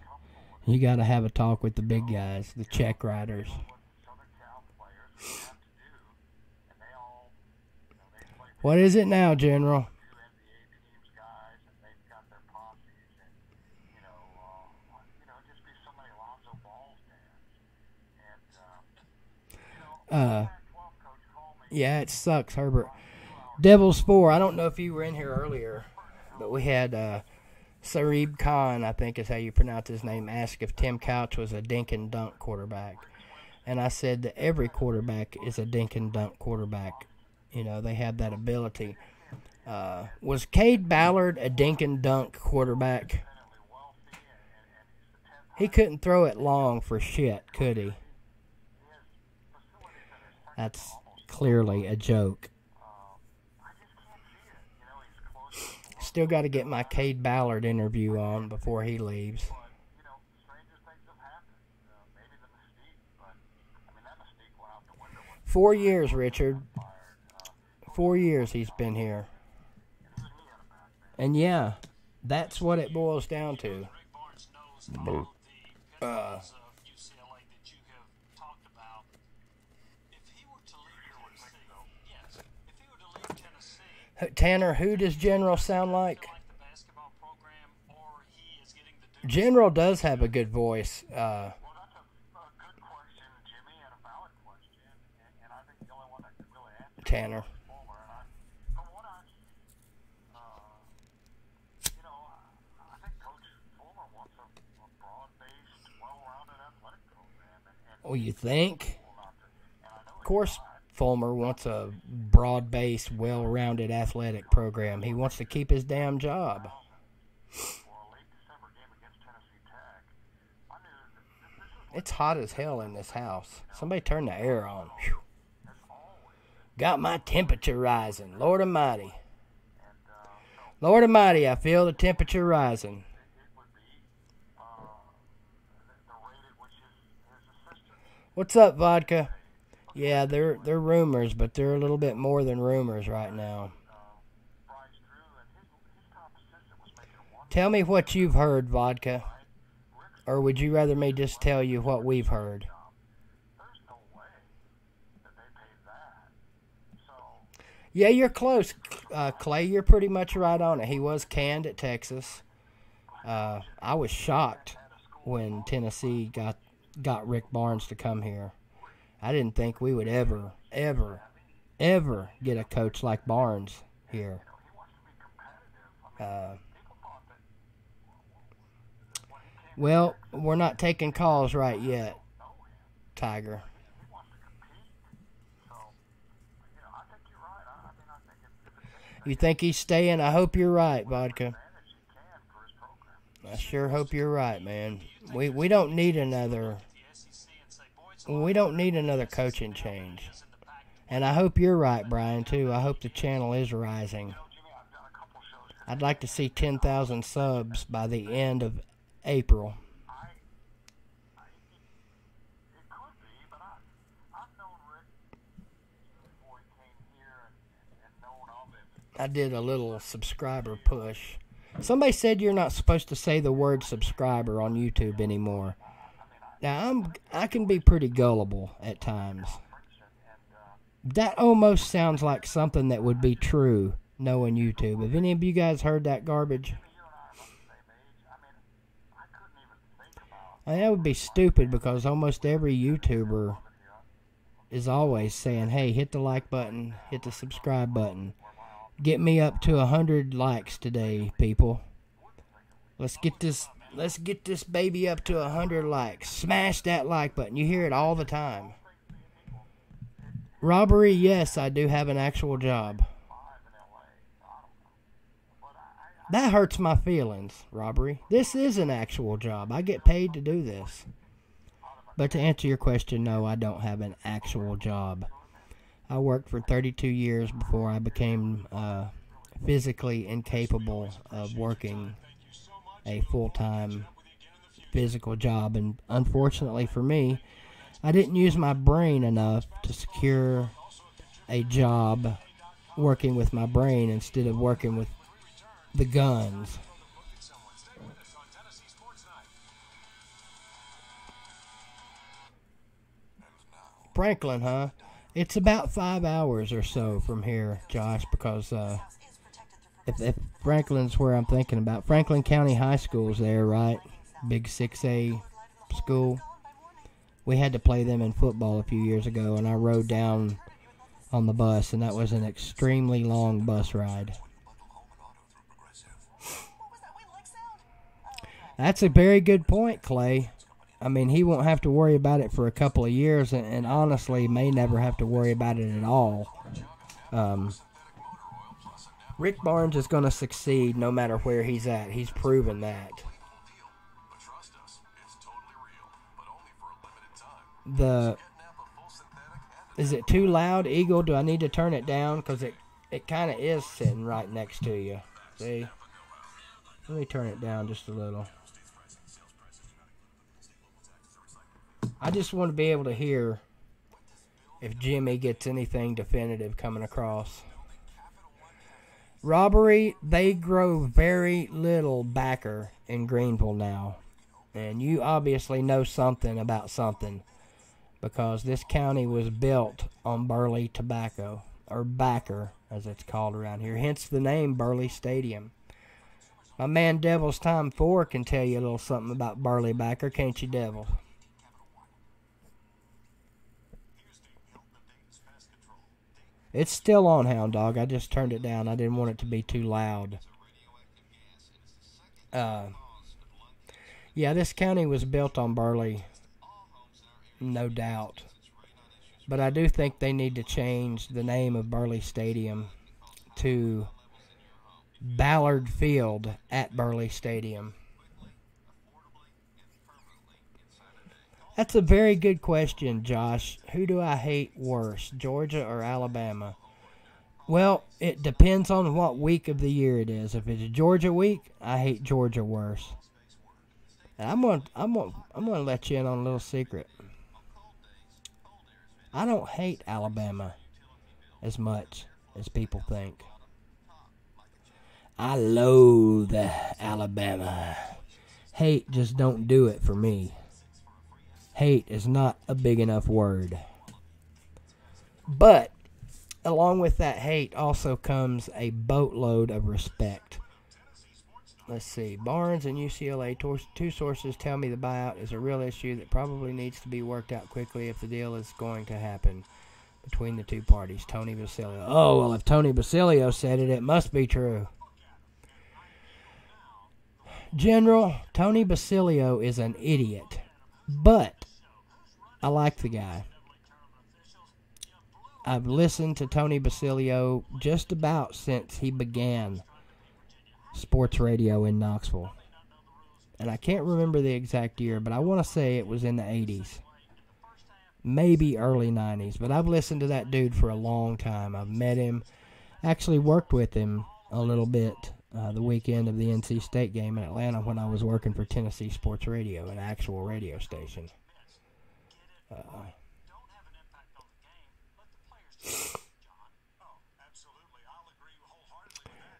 have a talk with the big guys, the check writers. What is it now, General? Yeah, it sucks, Herbert. Devil's 4, I don't know if you were in here earlier, but we had Sarib Khan, I think is how you pronounce his name, ask if Tim Couch was a dink and dunk quarterback. And I said that every quarterback is a dink and dunk quarterback. You know, they have that ability. Was Cade Ballard a dink and dunk quarterback? He couldn't throw it long for shit, could he? That's clearly a joke. Still got to get my Cade Ballard interview on before he leaves. 4 years, Richard. 4 years he's been here. And yeah, that's what it boils down to. Tanner, who does General sound like? General does have a good voice. Tanner. Oh, you think? Of course, Fulmer wants a broad-based, well-rounded athletic program. He wants to keep his damn job. It's hot as hell in this house. Somebody turn the air on. Whew. Got my temperature rising. Lord Almighty. Lord Almighty, I feel the temperature rising. What's up, Vodka? Yeah, they're rumors, but they're a little bit more than rumors right now. Tell me what you've heard, Vodka. Or would you rather me just tell you what we've heard? Yeah, you're close, Clay. You're pretty much right on it. He was canned at Texas. I was shocked when Tennessee got Rick Barnes to come here. I didn't think we would ever get a coach like Barnes here. Well, we're not taking calls right yet, Tiger. You think he's staying? I hope you're right, Vodka. I sure hope you're right, man. We don't need another coaching change. And I hope you're right, Brian, too. I hope the channel is rising. I'd like to see 10,000 subs by the end of April. I did a little subscriber push. Somebody said you're not supposed to say the word subscriber on YouTube anymore. Now, I can be pretty gullible at times. That almost sounds like something that would be true, knowing YouTube. Have any of you guys heard that garbage? That would be stupid because almost every YouTuber is always saying, hey, hit the like button, hit the subscribe button. Get me up to 100 likes today, people. Let's get this baby up to 100 likes. Smash that like button. You hear it all the time. Robbery, yes, I do have an actual job. That hurts my feelings, Robbery. This is an actual job. I get paid to do this. But to answer your question, no, I don't have an actual job. I worked for 32 years before I became physically incapable of working a full-time physical job. And unfortunately for me, I didn't use my brain enough to secure a job working with my brain instead of working with the guns. Franklin, huh? It's about 5 hours or so from here, Josh, because if Franklin's where I'm thinking about. Franklin County High School's there, right? Big 6A school. We had to play them in football a few years ago, and I rode down on the bus, and that was an extremely long bus ride. That's a very good point, Clay. I mean, he won't have to worry about it for a couple of years, and honestly may never have to worry about it at all. Rick Barnes is going to succeed no matter where he's at. He's proven that. Is it too loud, Eagle? Do I need to turn it down? Because it kind of is sitting right next to you. See? Let me turn it down just a little. I just want to be able to hear if Jimmy gets anything definitive coming across. Robbery, they grow very little backer in Greenville now. And you obviously know something about something, because this county was built on Burley tobacco, or backer as it's called around here, hence the name Burley Stadium. My man Devil's Time 4 can tell you a little something about Burley backer, can't you, Devil? It's still on, Hound Dog. I just turned it down. I didn't want it to be too loud. Yeah, this county was built on Burley, no doubt. But I do think they need to change the name of Burley Stadium to Ballard Field at Burley Stadium. That's a very good question, Josh. Who do I hate worse, Georgia or Alabama? Well, it depends on what week of the year it is. If it's Georgia week, I hate Georgia worse. And I'm gonna let you in on a little secret. I don't hate Alabama as much as people think. I loathe Alabama. Hate just don't do it for me. Hate is not a big enough word. But along with that hate also comes a boatload of respect. Let's see. Barnes and UCLA, two sources tell me the buyout is a real issue that probably needs to be worked out quickly if the deal is going to happen between the two parties. Tony Basilio. Oh, well, if Tony Basilio said it, it must be true. General, Tony Basilio is an idiot. But I like the guy. I've listened to Tony Basilio just about since he began sports radio in Knoxville. And I can't remember the exact year, but I want to say it was in the 80s. Maybe early 90s. But I've listened to that dude for a long time. I've met him, actually worked with him a little bit the weekend of the NC State game in Atlanta when I was working for Tennessee Sports Radio, an actual radio station.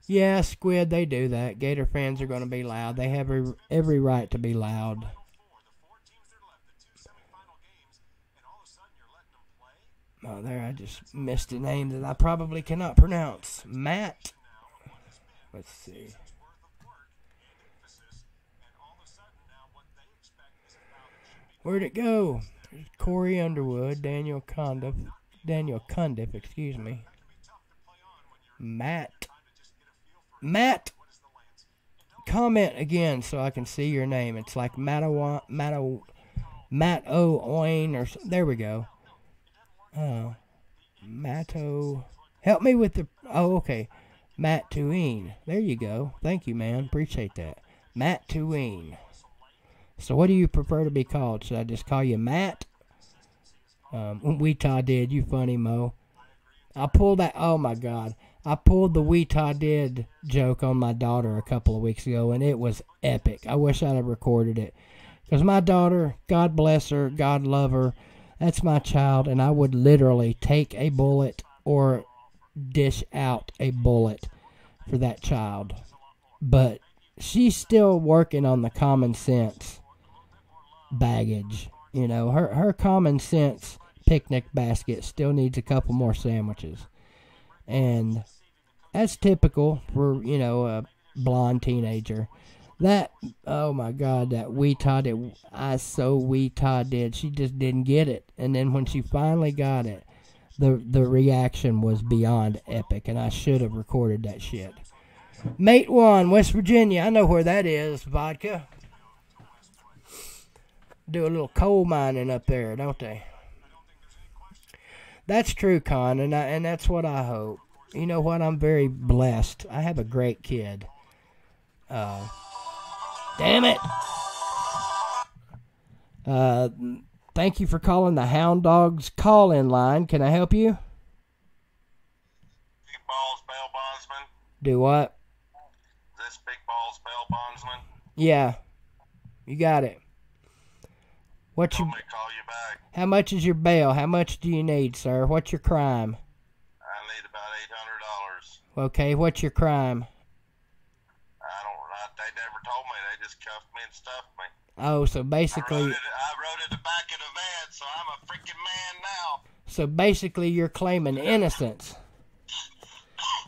Yeah, Squid, they do that. Gator fans are going to be loud. They have every right to be loud. Oh, there, I just missed a name that I probably cannot pronounce. Matt. Let's see. Where'd it go? There's Corey Underwood, Daniel Cundiff, excuse me. Matt, comment again so I can see your name. It's like Matt O'Oyne or there we go. Matto, help me with the. Oh, okay. Matt Tuine. There you go. Thank you, man. Appreciate that. Matt Tuine. So what do you prefer to be called? Should I just call you Matt? Weetah did. You funny, Mo. I pulled that. Oh, my God. I pulled the Weetah did joke on my daughter a couple of weeks ago, and it was epic. I wish I'd have recorded it. Because my daughter, God bless her, God love her, that's my child, and I would literally take a bullet or dish out a bullet for that child. But she's still working on the common sense baggage. You know, her common sense picnic basket still needs a couple more sandwiches. And that's typical for, you know, a blonde teenager. That, oh my God, that Weetah did, Weetah did. She just didn't get it. And then when she finally got it, the reaction was beyond epic, and I should have recorded that shit. Mate 1, West Virginia. I know where that is, Vodka. Do a little coal mining up there, don't they? That's true, Con, and that's what I hope. You know what? I'm very blessed. I have a great kid. Damn it. Thank you for calling the Hound Dogs call-in line. Can I help you? Big Balls Bail Bondsman. Do what? Is this Big Balls Bail Bondsman? Yeah. You got it. What's your... Told me to call you back. How much is your bail? How much do you need, sir? What's your crime? I need about $800. Okay, what's your crime? They never told me. They just cuffed me and stuffed me. Oh, so basically... I rode at the back of the van, so I'm a freaking man now. So basically you're claiming innocence.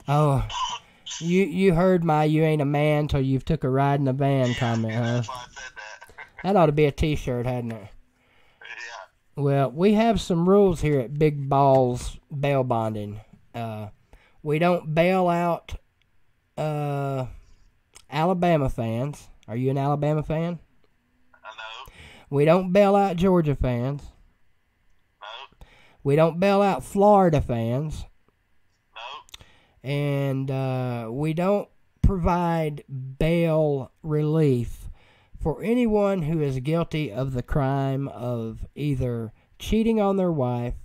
Oh, you heard my "you ain't a man till you've took a ride in a van" comment, huh? That's why I said that. That ought to be a t-shirt, hadn't it? Yeah. Well, we have some rules here at Big Balls Bail Bonding. We don't bail out Alabama fans. Are you an Alabama fan? No. We don't bail out Georgia fans. No. We don't bail out Florida fans. No. And we don't provide bail relief for anyone who is guilty of the crime of either cheating on their wife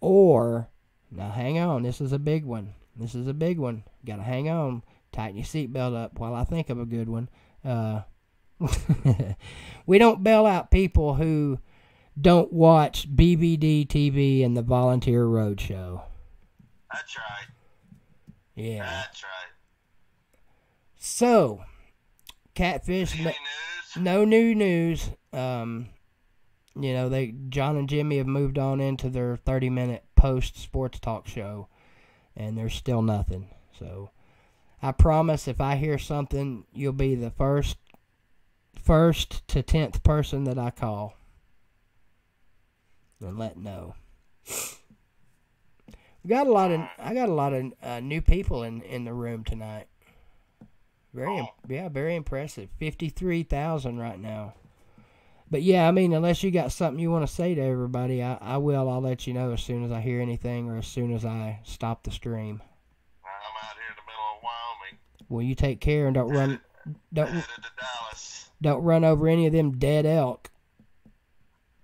or, now hang on, this is a big one. Gotta hang on. Tighten your seatbelt up while I think of a good one. We don't bail out people who don't watch BBD TV and the Volunteer Roadshow. That's right. Yeah. That's right. So, Catfish, no new news. You know, John and Jimmy have moved on into their 30-minute post-sports talk show, and there's still nothing. So, I promise if I hear something, you'll be the first to 10th person that I call and let know. I got a lot of new people in the room tonight. Very impressive. 53,000 right now. But yeah, I mean, unless you got something you want to say to everybody, I will. I'll let you know as soon as I hear anything or as soon as I stop the stream. I'm out here in the middle of Wyoming. Well, you take care and don't Headed to Dallas. run over any of them dead elk.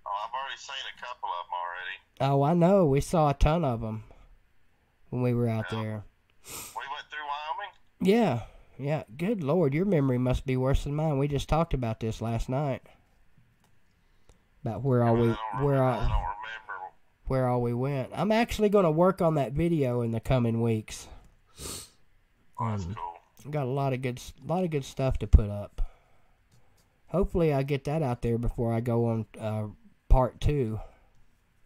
Oh, I've already seen a couple of them already. Oh, I know. We saw a ton of them when we were out there. We went through Wyoming? Yeah. Yeah. Good Lord, your memory must be worse than mine. We just talked about this last night. About where all we I don't remember. where all we went. I'm actually going to work on that video in the coming weeks. That's cool. Got a lot of good stuff to put up. Hopefully, I get that out there before I go on part 2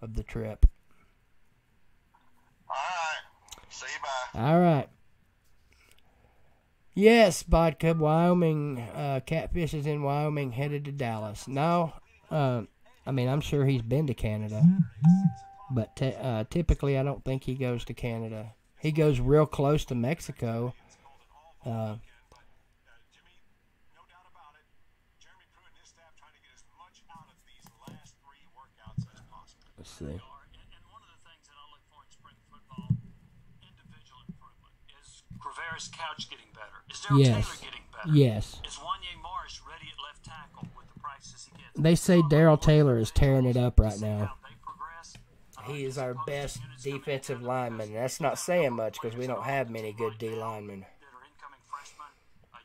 of the trip. All right. See you, bye. All right. Yes, Vodka, Wyoming. Catfish is in Wyoming, headed to Dallas. No, I mean, I'm sure he's been to Canada, but typically I don't think he goes to Canada. He goes real close to Mexico. Jimmy, no doubt about it. Jeremy Pruitt and his staff trying to get as much out of these last 3 workouts as possible. Let's see. And one of the things that I look for in spring football, individual improvement. Is Graveris Couch getting better? Is Daryl Yes. Taylor getting better? Yes. Is Wanye Morris ready at left tackle with the practices he gets? They say Daryl Taylor is tearing it up right now. How they progress. He is our best defensive lineman. That's not saying much because we don't have many good D linemen. That are incoming freshmen.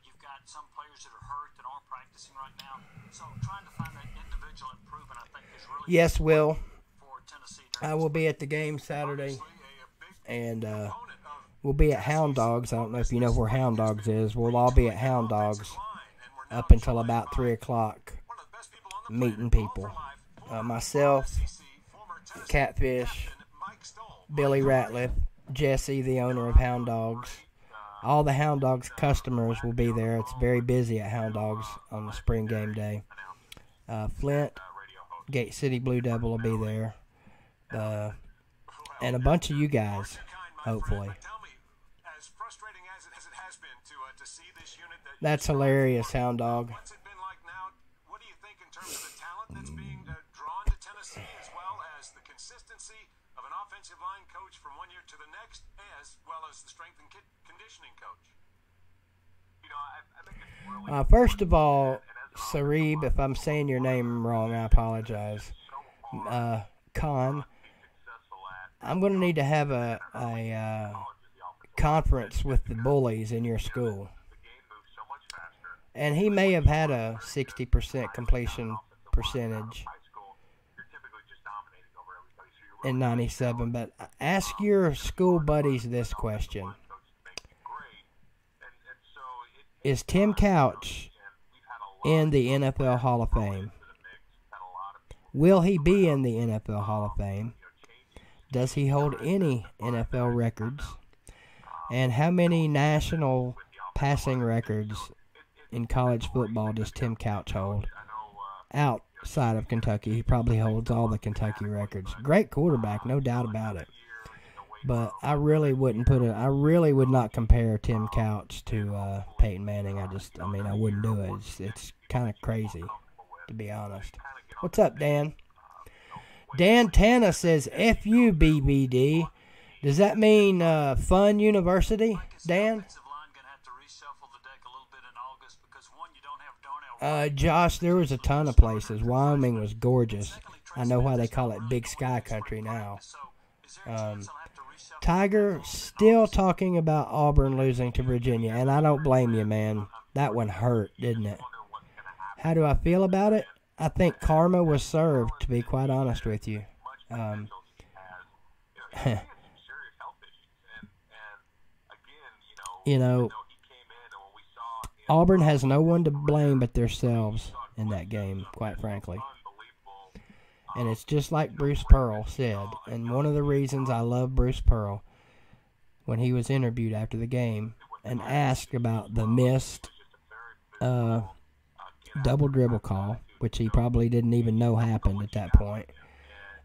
You've got some players that are hurt that aren't practicing right now. So trying to find that individual improvement, I think, is really Yes, Will. for Tennessee. I will be at the game Saturday, and we'll be at Hound Dogs. I don't know if you know where Hound Dogs is. We'll all be at Hound Dogs up until about 3 o'clock, meeting people. Myself, Catfish, Billy Ratliff, Jesse, the owner of Hound Dogs. All the Hound Dogs customers will be there. It's very busy at Hound Dogs on the spring game day. Flint, Gate City Blue Devil will be there. And a bunch of you guys, hopefully. That's hilarious, Hound Dog. What's it been like now? What do you think in terms of the talent that's being drawn to Tennessee, as well as the consistency of an offensive line coach from one year to the next, as well as the strength and conditioning coach? You know, I think it's really First of all, Sarib, if I'm saying your name wrong, I apologize. Khan, I'm going to need to have a conference with the bullies in your school. And he may have had a 60% completion percentage in 97, but ask your school buddies this question. Is Tim Couch in the NFL Hall of Fame? Will he be in the NFL Hall of Fame? Does he hold any NFL records? And how many national passing records in college football does Tim Couch hold? Outside of Kentucky, he probably holds all the Kentucky records. Great quarterback, no doubt about it. But I really would not compare Tim Couch to Peyton Manning. I wouldn't do it. It's kind of crazy, to be honest. What's up, Dan? Dan Tana says, F-U, BBD. Does that mean Fun University, Dan? Josh, there was a ton of places. Wyoming was gorgeous. I know why they call it Big Sky Country now. Tiger still talking about Auburn losing to Virginia, and I don't blame you, man. That one hurt, didn't it? How do I feel about it? I think karma was served, to be quite honest with you. You know, Auburn has no one to blame but themselves in that game, quite frankly. And it's just like Bruce Pearl said, and one of the reasons I love Bruce Pearl, when he was interviewed after the game and asked about the missed double dribble call, which he probably didn't even know happened at that point,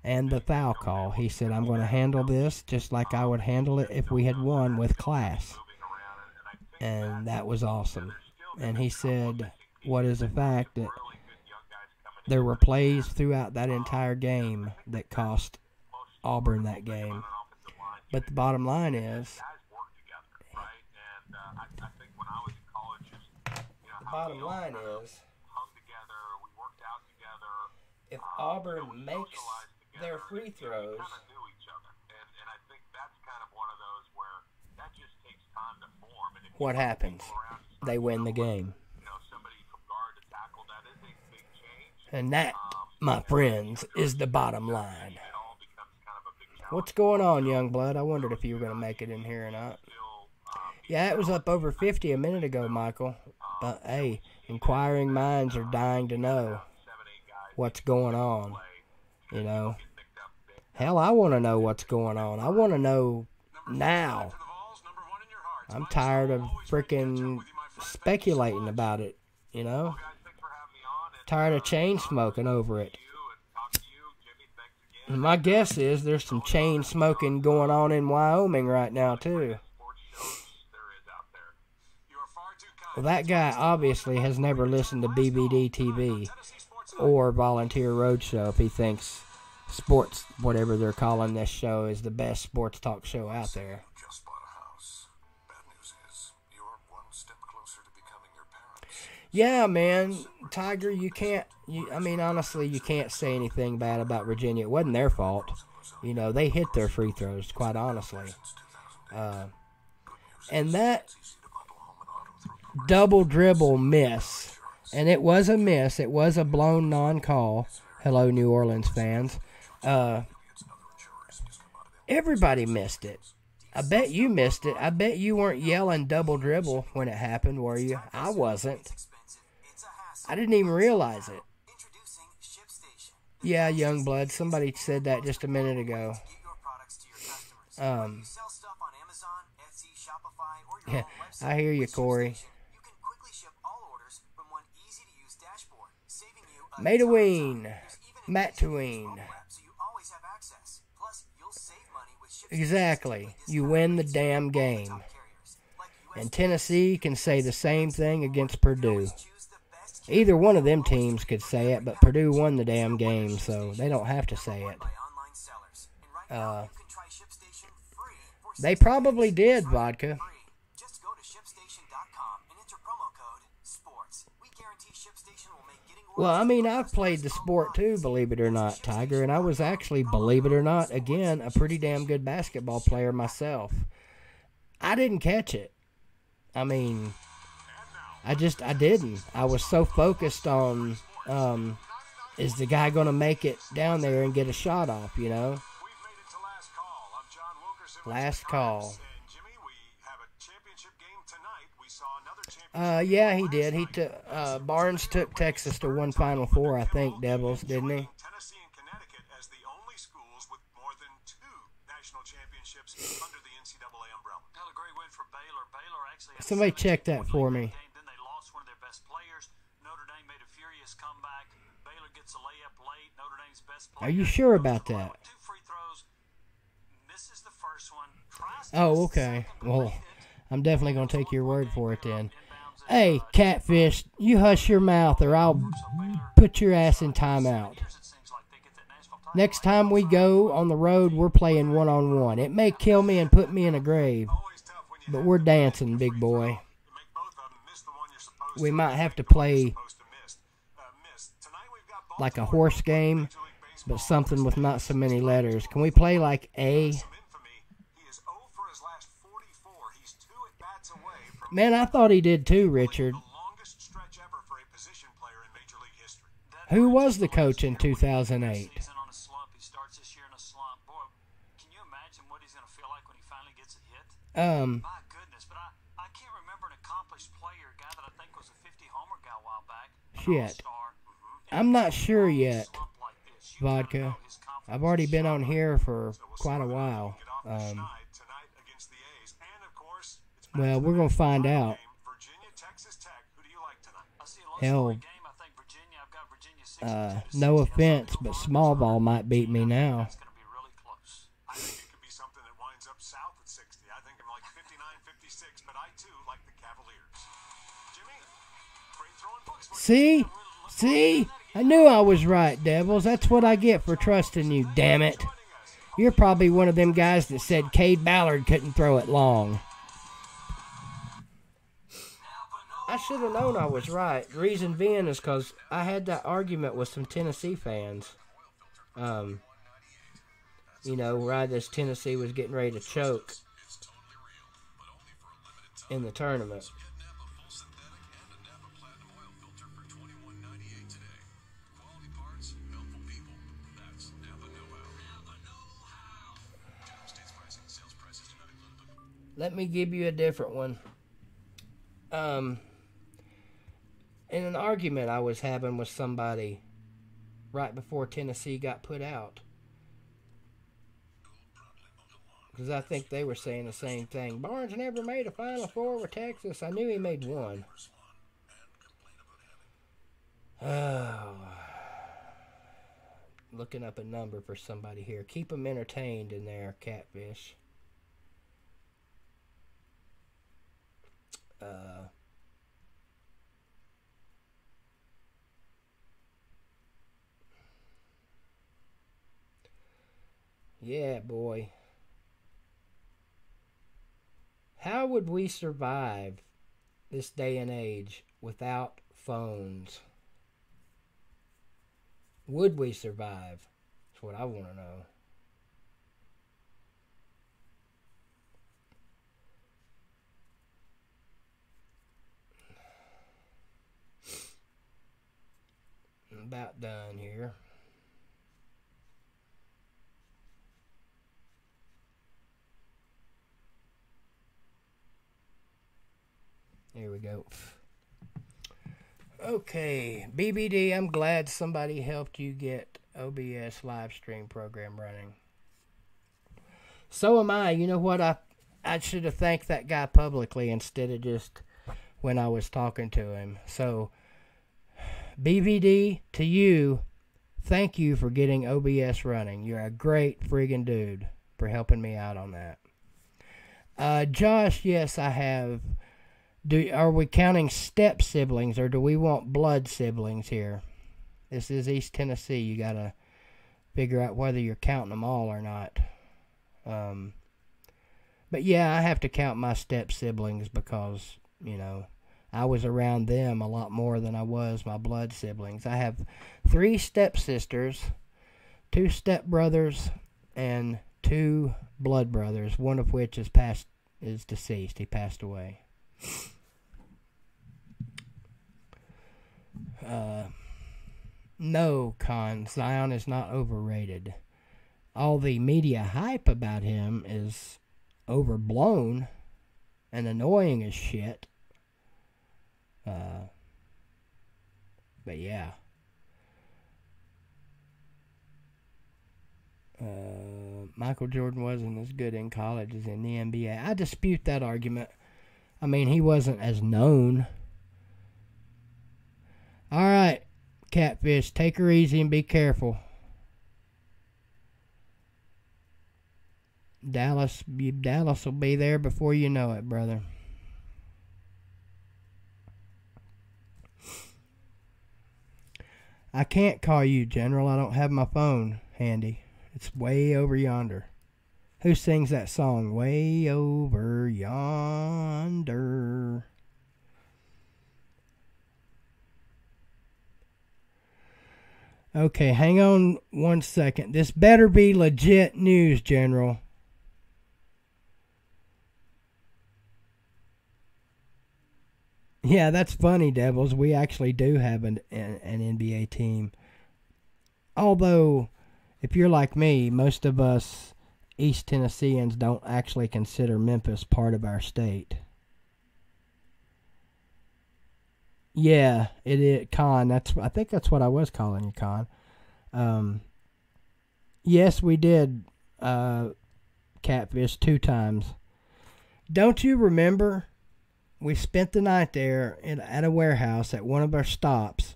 and the foul call, he said, I'm going to handle this just like I would handle it if we had won with class. And that was awesome. And he said, what is the fact that there were plays throughout that entire game that cost Auburn that game. But the bottom line is, if Auburn makes their free throws, what happens? They win the game. And that, my friends, is the bottom line. What's going on, Youngblood? I wondered if you were going to make it in here or not. Yeah, it was up over 50 a minute ago, Michael. But, hey, inquiring minds are dying to know what's going on, you know. Hell, I want to know what's going on. I want to know now. I'm tired of freaking speculating about it, you know. Tired of chain smoking over it. And my guess is there's some chain smoking going on in Wyoming right now, too. Well, that guy obviously has never listened to BBD TV or Volunteer Roadshow if he thinks sports, whatever they're calling this show, is the best sports talk show out there. Yeah, man, Tiger, you can't, I mean, honestly, you can't say anything bad about Virginia. It wasn't their fault. You know, they hit their free throws, quite honestly. And that double dribble miss, and it was a miss, it was a blown non-call. Hello, New Orleans fans. Everybody missed it. I bet you missed it. I bet you weren't yelling double dribble when it happened, were you? I wasn't. I didn't even realize it. Yeah, Youngblood. Somebody said that just a minute ago. Yeah, I hear you, Corey. Mataween. Exactly. You win the damn game. And Tennessee can say the same thing against Purdue. Either one of them teams could say it, but Purdue won the damn game, so they don't have to say it. They probably did, Vodka. Well, I mean, I've played the sport too, believe it or not, Tiger, and I was actually, believe it or not, again, a pretty damn good basketball player myself. I didn't catch it. I mean, I didn't. I was so focused on, is the guy going to make it down there and get a shot off, you know? Last call. Yeah, he did. Barnes took Texas to one Final Four, I think, Devils, didn't he? Tennessee and Connecticut as the only schools with more than 2 national championships under the NCAA umbrella. Now a great win for Baylor. Baylor actually had Somebody check that for me. Then they lost one of their best players. Notre Dame made a furious comeback. Baylor gets a layup late. Notre Dame's best player. Are you sure about that? 2 free throws. Misses the first one. Oh, okay. Well, I'm definitely going to take your word for it then. Hey, Catfish, you hush your mouth or I'll put your ass in timeout. Next time we go on the road, we're playing one-on-one. It may kill me and put me in a grave, but we're dancing, big boy. We might have to play like a horse game, but something with not so many letters. Can we play like A? Man, I thought he did too, Richard. Who was the coach in 2008? My goodness, but I can't remember an accomplished player, a guy that I think was a 50-homer guy a while back. Shit. I'm not sure yet, Vodka. I've already been on here for quite a while. Well, we're going to find out. Hell, no offense, but small ball might beat me now. I think it could be something that winds up south at 60. I think I'm like 59, 56, but I too like the Cavaliers. Jimmy, great throwing books. See? See? I knew I was right, Devils. That's what I get for trusting you, damn it. You're probably one of them guys that said Cade Ballard couldn't throw it long. I should have known I was right. The reason being is because I had that argument with some Tennessee fans. You know, right as Tennessee was getting ready to choke in the tournament. Let me give you a different one. In an argument I was having with somebody right before Tennessee got put out. Because I think they were saying the same thing. Barnes never made a Final Four with Texas. I knew he made one. Oh. Looking up a number for somebody here. Keep them entertained in there, Catfish. Yeah, boy. How would we survive this day and age without phones? Would we survive? That's what I want to know. I'm about done here. There we go. Okay, BBD, I'm glad somebody helped you get OBS live stream program running. So am I. You know what? I should have thanked that guy publicly instead of just when I was talking to him. So, BBD, to you, thank you for getting OBS running. You're a great friggin' dude for helping me out on that. Josh, yes, I have. Are we counting step siblings or do we want blood siblings here? This is East Tennessee. You got to figure out whether you're counting them all or not. But yeah, I have to count my step siblings because, you know, I was around them a lot more than I was my blood siblings. I have 3 stepsisters, 2 stepbrothers, and 2 blood brothers, one of which is deceased. He passed away. No, Con, Zion is not overrated. All the media hype about him is overblown and annoying as shit. But yeah. Michael Jordan wasn't as good in college as in the NBA. I dispute that argument. I mean, he wasn't as known. All right, Catfish, take her easy and be careful. Dallas will be there before you know it, brother. I can't call you, General. I don't have my phone handy. It's way over yonder. Who sings that song? Way over yonder. Okay, hang on one second. This better be legit news, General. Yeah, that's funny, Devils. We actually do have an NBA team. Although, if you're like me, most of us East Tennesseans don't actually consider Memphis part of our state. Yeah, it is, Con. I think that's what I was calling you, Con. Yes, we did catfish 2 times. Don't you remember? We spent the night there at a warehouse at one of our stops,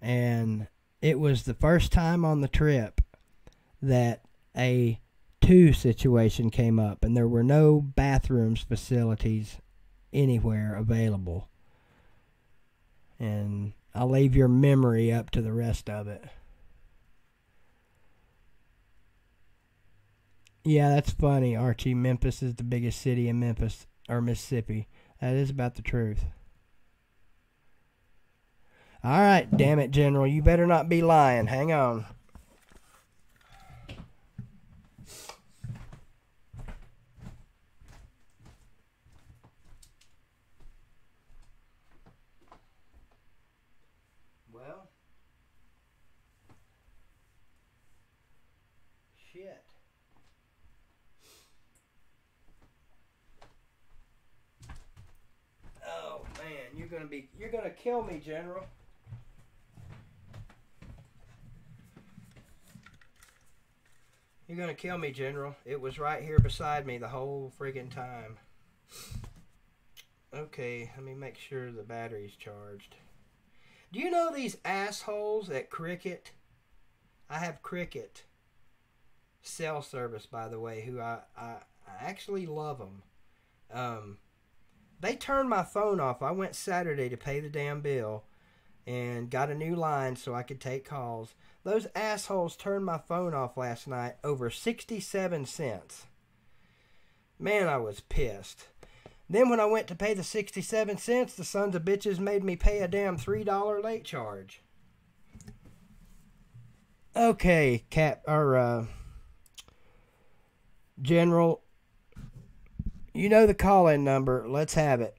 and it was the first time on the trip that a 2 situation came up, and there were no bathrooms facilities anywhere available. And I'll leave your memory up to the rest of it. Yeah, that's funny, Archie. Memphis is the biggest city in Mississippi. That is about the truth. All right, damn it, General. You better not be lying. Hang on. Well, shit. Oh man, you're gonna kill me, General. You're gonna kill me, General. It was right here beside me the whole friggin' time. Okay, let me make sure the battery's charged. Do you know these assholes at Cricket? I have Cricket cell service, by the way, who I actually love them. They turned my phone off. I went Saturday to pay the damn bill and got a new line so I could take calls. Those assholes turned my phone off last night over 67 cents. Man, I was pissed. Then when I went to pay the 67 cents, the sons of bitches made me pay a damn $3 late charge. Okay, General, you know the call-in number. Let's have it.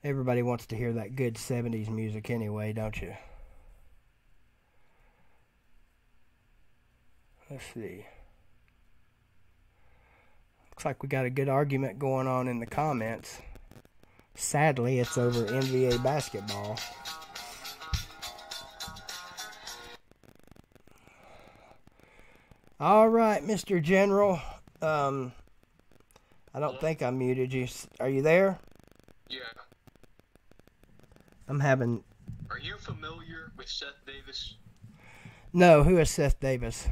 Everybody wants to hear that good 70s music anyway, don't you? Let's see. Looks like we got a good argument going on in the comments. Sadly, it's over NBA basketball. All right, Mr. General. I don't think I muted you. Are you there? Yeah. I'm having... Are you familiar with Seth Davis? No, who is Seth Davis?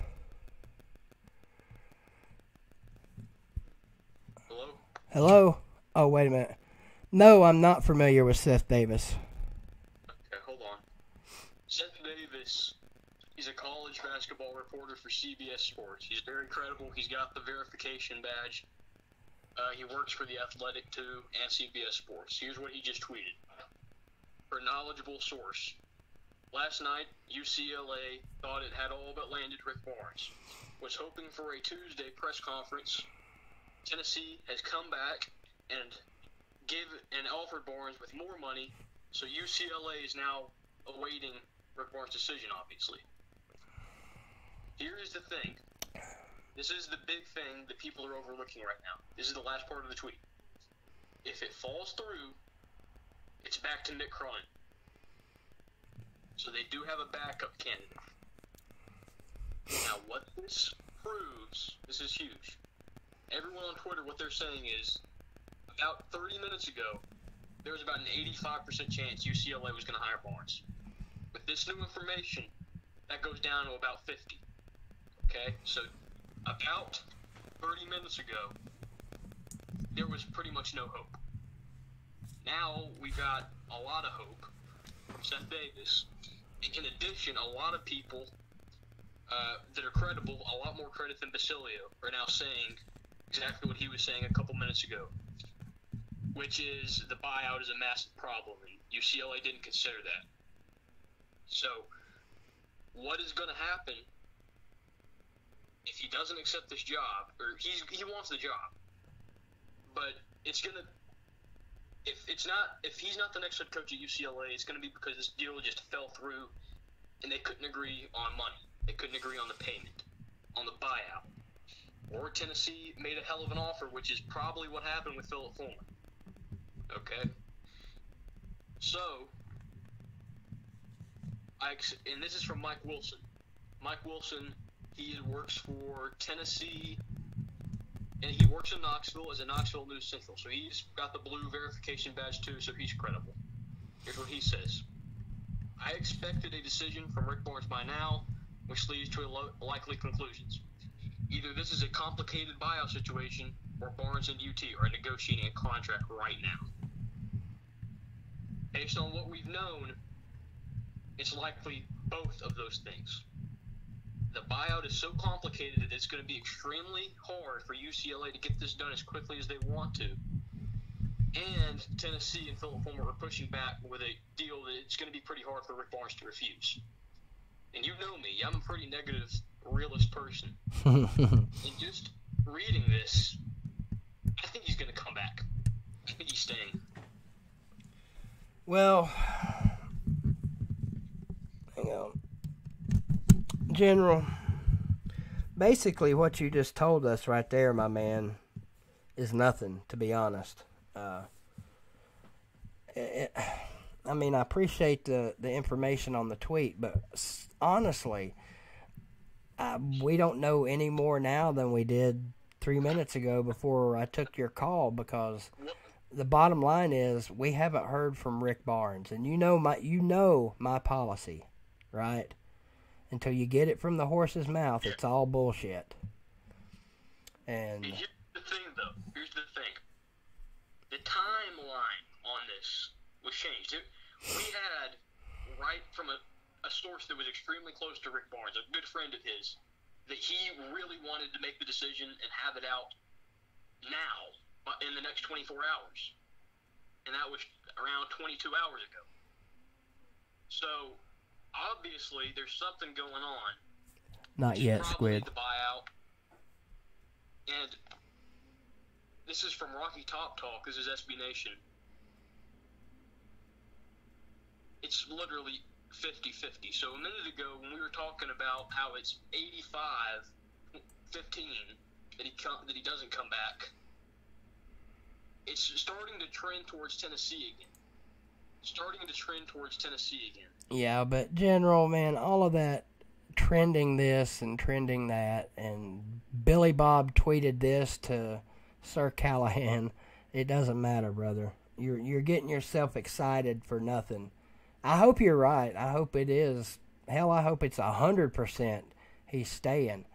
Hello? Hello? Oh, wait a minute. No, I'm not familiar with Seth Davis. Okay, hold on. Seth Davis, he's a college basketball reporter for CBS Sports. He's very credible. He's got the verification badge. He works for The Athletic, too, and CBS Sports. Here's what he just tweeted. For a knowledgeable source, last night, UCLA thought it had all but landed Rick Barnes. Was hoping for a Tuesday press conference. Tennessee has come back and offered Barnes with more money, so UCLA is now awaiting Rick Barnes' decision, obviously. Here is the thing. This is the big thing that people are overlooking right now. This is the last part of the tweet. If it falls through, it's back to Nick Cronin. So they do have a backup candidate. Now, what this proves, this is huge. Everyone on Twitter, what they're saying is, about 30 minutes ago, there was about an 85% chance UCLA was going to hire Barnes. With this new information, that goes down to about 50. Okay? So, about 30 minutes ago, there was pretty much no hope. Now, we've got a lot of hope from Seth Davis. And in addition, a lot of people that are credible, a lot more credit than Basilio, are now saying exactly what he was saying a couple minutes ago, which is the buyout is a massive problem, and UCLA didn't consider that. So, what is going to happen if he doesn't accept this job, or he wants the job, but it's going to, if he's not the next head coach at UCLA, it's going to be because this deal just fell through, and they couldn't agree on money. They couldn't agree on the payment, on the buyout. Or Tennessee made a hell of an offer, which is probably what happened with Philip Fulmer. Okay? So, and this is from Mike Wilson. Mike Wilson, he works for Tennessee, and he works in Knoxville as a Knoxville News Central. So he's got the blue verification badge too, so he's credible. Here's what he says. I expected a decision from Rick Barnes by now, which leads to likely conclusions. Either this is a complicated buyout situation, or Barnes and UT are negotiating a contract right now. based on what we've known, it's likely both of those things. The buyout is so complicated that it's going to be extremely hard for UCLA to get this done as quickly as they want to. And Tennessee and Philip Fulmer are pushing back with a deal that it's going to be pretty hard for Rick Barnes to refuse. And you know me, I'm a pretty negative, realist person. And just reading this, I think he's going to come back. I think he's staying. Well, hang on. General, basically what you just told us right there, my man, is nothing, to be honest. I mean, I appreciate the information on the tweet, but honestly, we don't know any more now than we did 3 minutes ago before I took your call, because the bottom line is we haven't heard from Rick Barnes, and you know my policy, right? Until you get it from the horse's mouth, it's all bullshit. And here's the thing, though. Here's the thing. The timeline on this was changed. We had, right from a source that was extremely close to Rick Barnes, a good friend of his, that he really wanted to make the decision and have it out now, in the next 24 hours. And that was around 22 hours ago. So, obviously, there's something going on. Not yet, Squid. The buyout. And this is from Rocky Top Talk. This is SB Nation. It's literally 50-50. So a minute ago, when we were talking about how it's 85-15 that he doesn't come back, it's starting to trend towards Tennessee again. Yeah, but General, man, all of that trending this and trending that, and Billy Bob tweeted this to Sir Callahan. It doesn't matter, brother. You're getting yourself excited for nothing. I hope you're right. I hope it is. Hell, I hope it's 100% he's staying.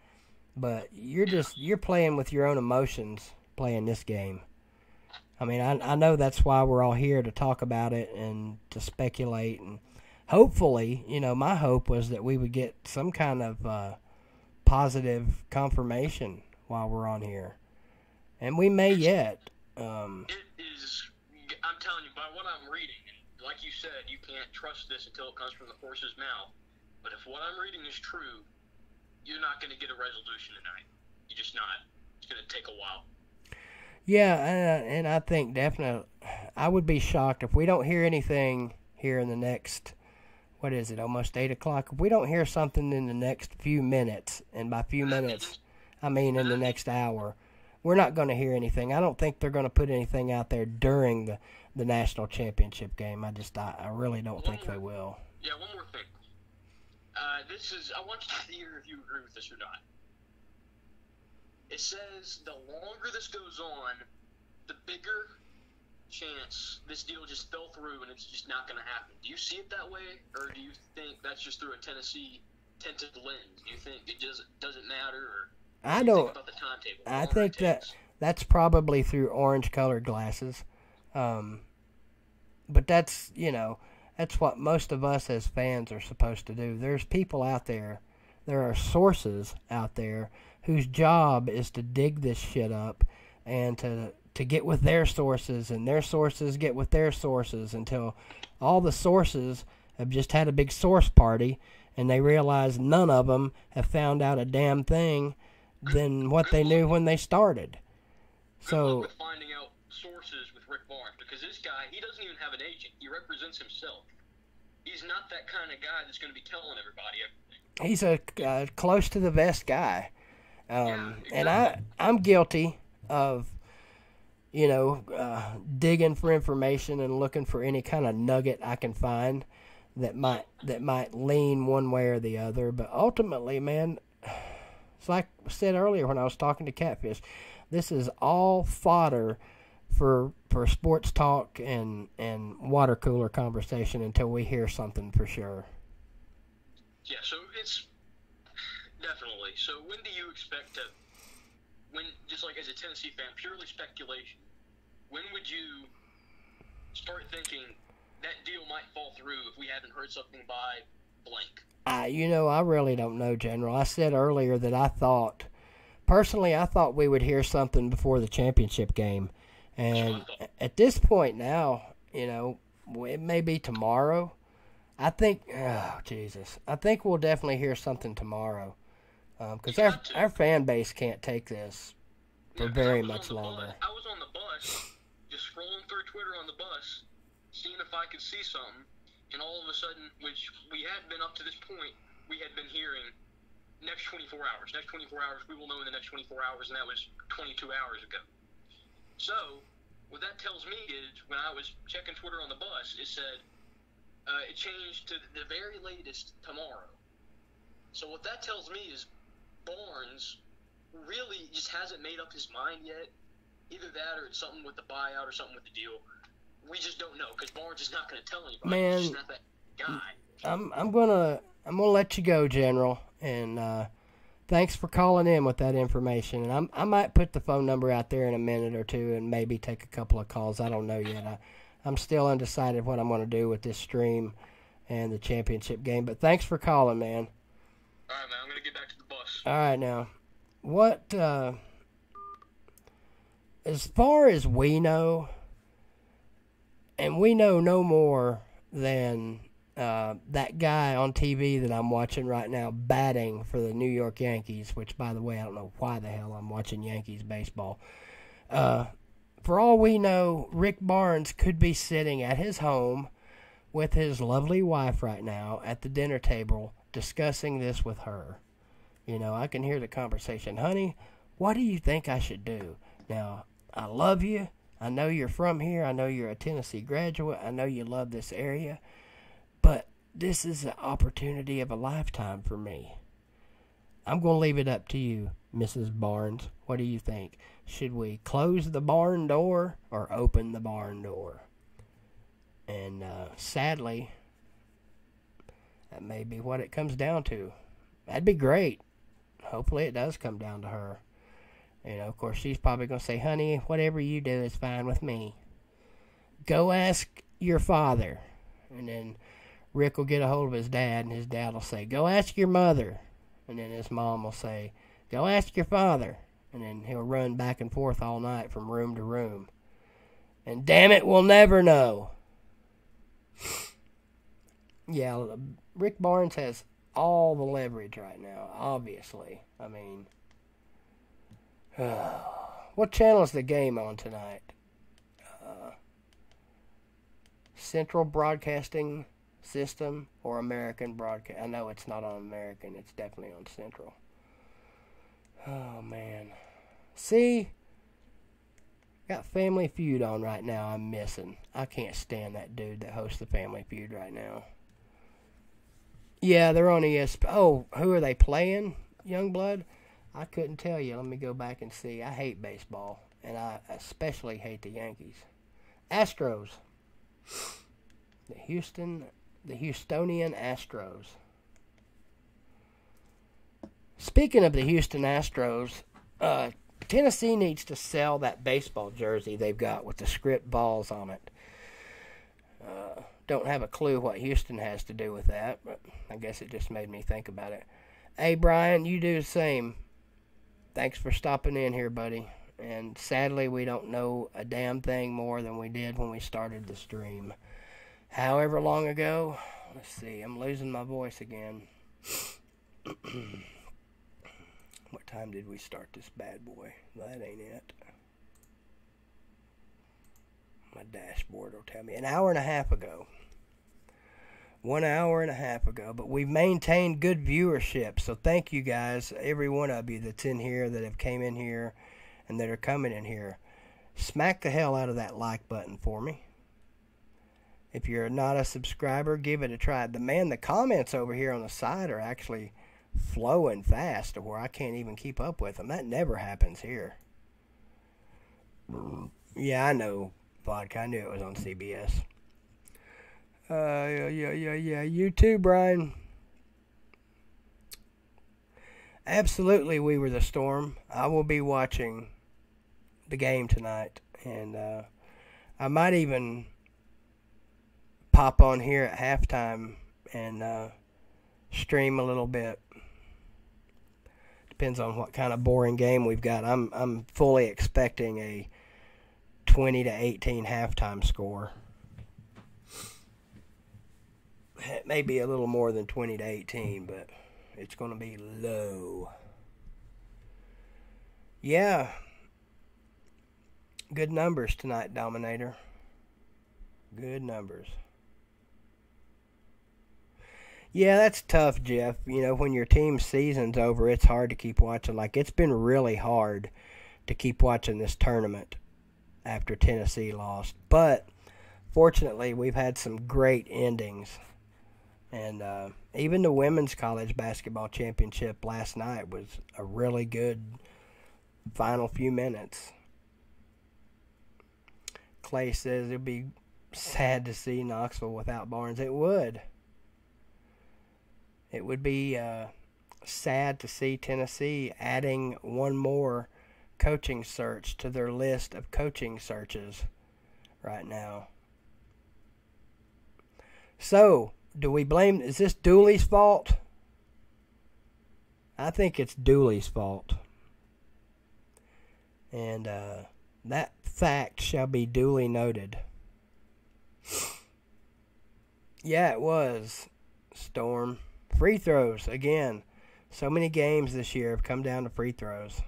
But you're playing with your own emotions playing this game. I mean, I know that's why we're all here, to talk about it and to speculate. And hopefully, my hope was that we would get some kind of positive confirmation while we're on here. And we may yet. It is, I'm telling you, by what I'm reading, and like you said, you can't trust this until it comes from the horse's mouth. But if what I'm reading is true, you're not going to get a resolution tonight. You're just not. It's going to take a while. Yeah, and I think definitely, I would be shocked if we don't hear anything here in the next, what is it, almost 8 o'clock? If we don't hear something in the next few minutes, and by few minutes, I mean in the next hour, we're not going to hear anything. I don't think they're going to put anything out there during the national championship game. I really don't think they will. Yeah, one more thing. I want you to hear if you agree with this or not. It says the longer this goes on, the bigger chance this deal just fell through and it's just not going to happen. Do you see it that way, or do you think that's just through a Tennessee tinted lens? Do you think it just doesn't matter, or I don't. Think about the timetable? I think that's probably through orange-colored glasses, but that's what most of us as fans are supposed to do. There's people out there. There are sources out there whose job is to dig this shit up and to get with their sources, and their sources get with their sources until all the sources have just had a big source party and they realize none of them have found out a damn thing than what they knew when they started. So with finding out sources with Rick Barnes, because this guy, he doesn't even have an agent. He represents himself. He's not that kind of guy that's going to be telling everybody everything. He's a close to the vest guy. Yeah, exactly. And I'm guilty of, digging for information and looking for any kind of nugget I can find that might lean one way or the other. But ultimately, man, it's like I said earlier when I was talking to Catfish, this is all fodder for sports talk and water cooler conversation until we hear something for sure. Yeah, so it's definitely. So when do you expect to, just like as a Tennessee fan, purely speculation, when would you start thinking that deal might fall through if we haven't heard something by blank. I really don't know, General. I said earlier that I thought we would hear something before the championship game. And at this point now, it may be tomorrow. I think we'll definitely hear something tomorrow. Because our fan base can't take this for very much longer. I was on the bus, just scrolling through Twitter on the bus, seeing if I could see something, and all of a sudden, which we had been up to this point, we had been hearing next 24 hours. Next 24 hours, we will know in the next 24 hours, and that was 22 hours ago. So, what that tells me is, when I was checking Twitter on the bus, it said, it changed to the very latest tomorrow. So what that tells me is Barnes really just hasn't made up his mind yet. Either that or it's something with the buyout or something with the deal. We just don't know because Barnes is not going to tell anybody. Man, he's just not that guy. I'm gonna let you go, General, and thanks for calling in with that information. And I might put the phone number out there in a minute or two and maybe take a couple of calls. I don't know yet. I'm still undecided what I'm going to do with this stream and the championship game. But thanks for calling, man. All right, man. I'm going to get back to the bus. All right, now, what, as far as we know, and we know no more than that guy on TV that I'm watching right now batting for the New York Yankees, which, by the way, I don't know why the hell I'm watching Yankees baseball. For all we know, Rick Barnes could be sitting at his home with his lovely wife right now at the dinner table discussing this with her. I can hear the conversation. Honey, what do you think I should do? Now, I love you. I know you're from here. I know you're a Tennessee graduate. I know you love this area. But this is an opportunity of a lifetime for me. I'm going to leave it up to you, Mrs. Barnes. What do you think? Should we close the barn door or open the barn door? And sadly, that may be what it comes down to. That'd be great. Hopefully it does come down to her. Of course, she's probably going to say, honey, whatever you do is fine with me. Go ask your father. And then Rick will get a hold of his dad, and his dad will say, go ask your mother. And then his mom will say, go ask your father. And then he'll run back and forth all night from room to room. And damn it, we'll never know. Yeah, Rick Barnes has all the leverage right now, obviously. I mean, what channel is the game on tonight? Central Broadcasting System or American Broadcast? I know it's not on American. It's definitely on Central. Oh, man. See? Got Family Feud on right now I'm missing. I can't stand that dude that hosts the Family Feud right now. Yeah, they're on ESPN. Oh, who are they playing? Youngblood? I couldn't tell you. Let me go back and see. I hate baseball, and I especially hate the Yankees. Astros. The Houstonian Astros. Speaking of the Houston Astros, Tennessee needs to sell that baseball jersey they've got with the script balls on it. Don't have a clue what Houston has to do with that, but I guess it just made me think about it. Hey, Brian, you do the same. Thanks for stopping in here, buddy. And sadly, we don't know a damn thing more than we did when we started the stream. However long ago, let's see, I'm losing my voice again. What time did we start this bad boy? That ain't it. My dashboard will tell me. An hour and a half ago. 1 hour and a half ago. But we've maintained good viewership. So thank you guys, every one of you that's in here, that have came in here, and that are coming in here. Smack the hell out of that like button for me. If you're not a subscriber, give it a try. The comments over here on the side are actually flowing fast to where I can't even keep up with them. That never happens here. Yeah, I know, Vodka. I knew it was on CBS. Yeah. You too, Brian. Absolutely, we were the Storm. I will be watching the game tonight, and I might even pop on here at halftime and stream a little bit. Depends on what kind of boring game we've got. I'm fully expecting a 20-18 halftime score. It may be a little more than 20-18, but it's going to be low. Yeah. Good numbers tonight, Dominator. Good numbers. Yeah, that's tough, Jeff. You know, when your team's season's over, it's hard to keep watching. Like, it's been really hard to keep watching this tournament after Tennessee lost. But, fortunately, we've had some great endings. And even the women's college basketball championship last night was a really good final few minutes. Clay says it'd be sad to see Knoxville without Barnes. It would. It would be sad to see Tennessee adding one more coaching search to their list of coaching searches right now. So, do we blame... Is this Dooley's fault? I think it's Dooley's fault. And that fact shall be duly noted. Yeah, it was, Storm. Free throws, again. So many games this year have come down to free throws.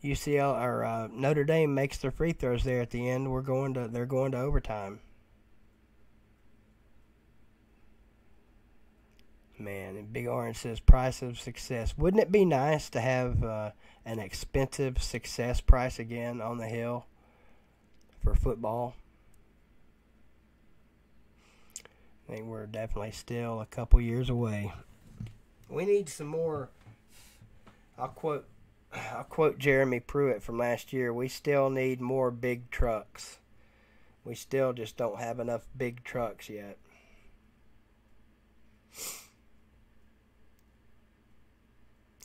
UCL or Notre Dame makes their free throws there at the end. They're going to overtime. Man, and Big Orange says price of success. Wouldn't it be nice to have an expensive success price again on the hill for football? I think we're definitely still a couple years away. We need some more. I'll quote Jeremy Pruitt from last year. We still need more big trucks. We still just don't have enough big trucks yet.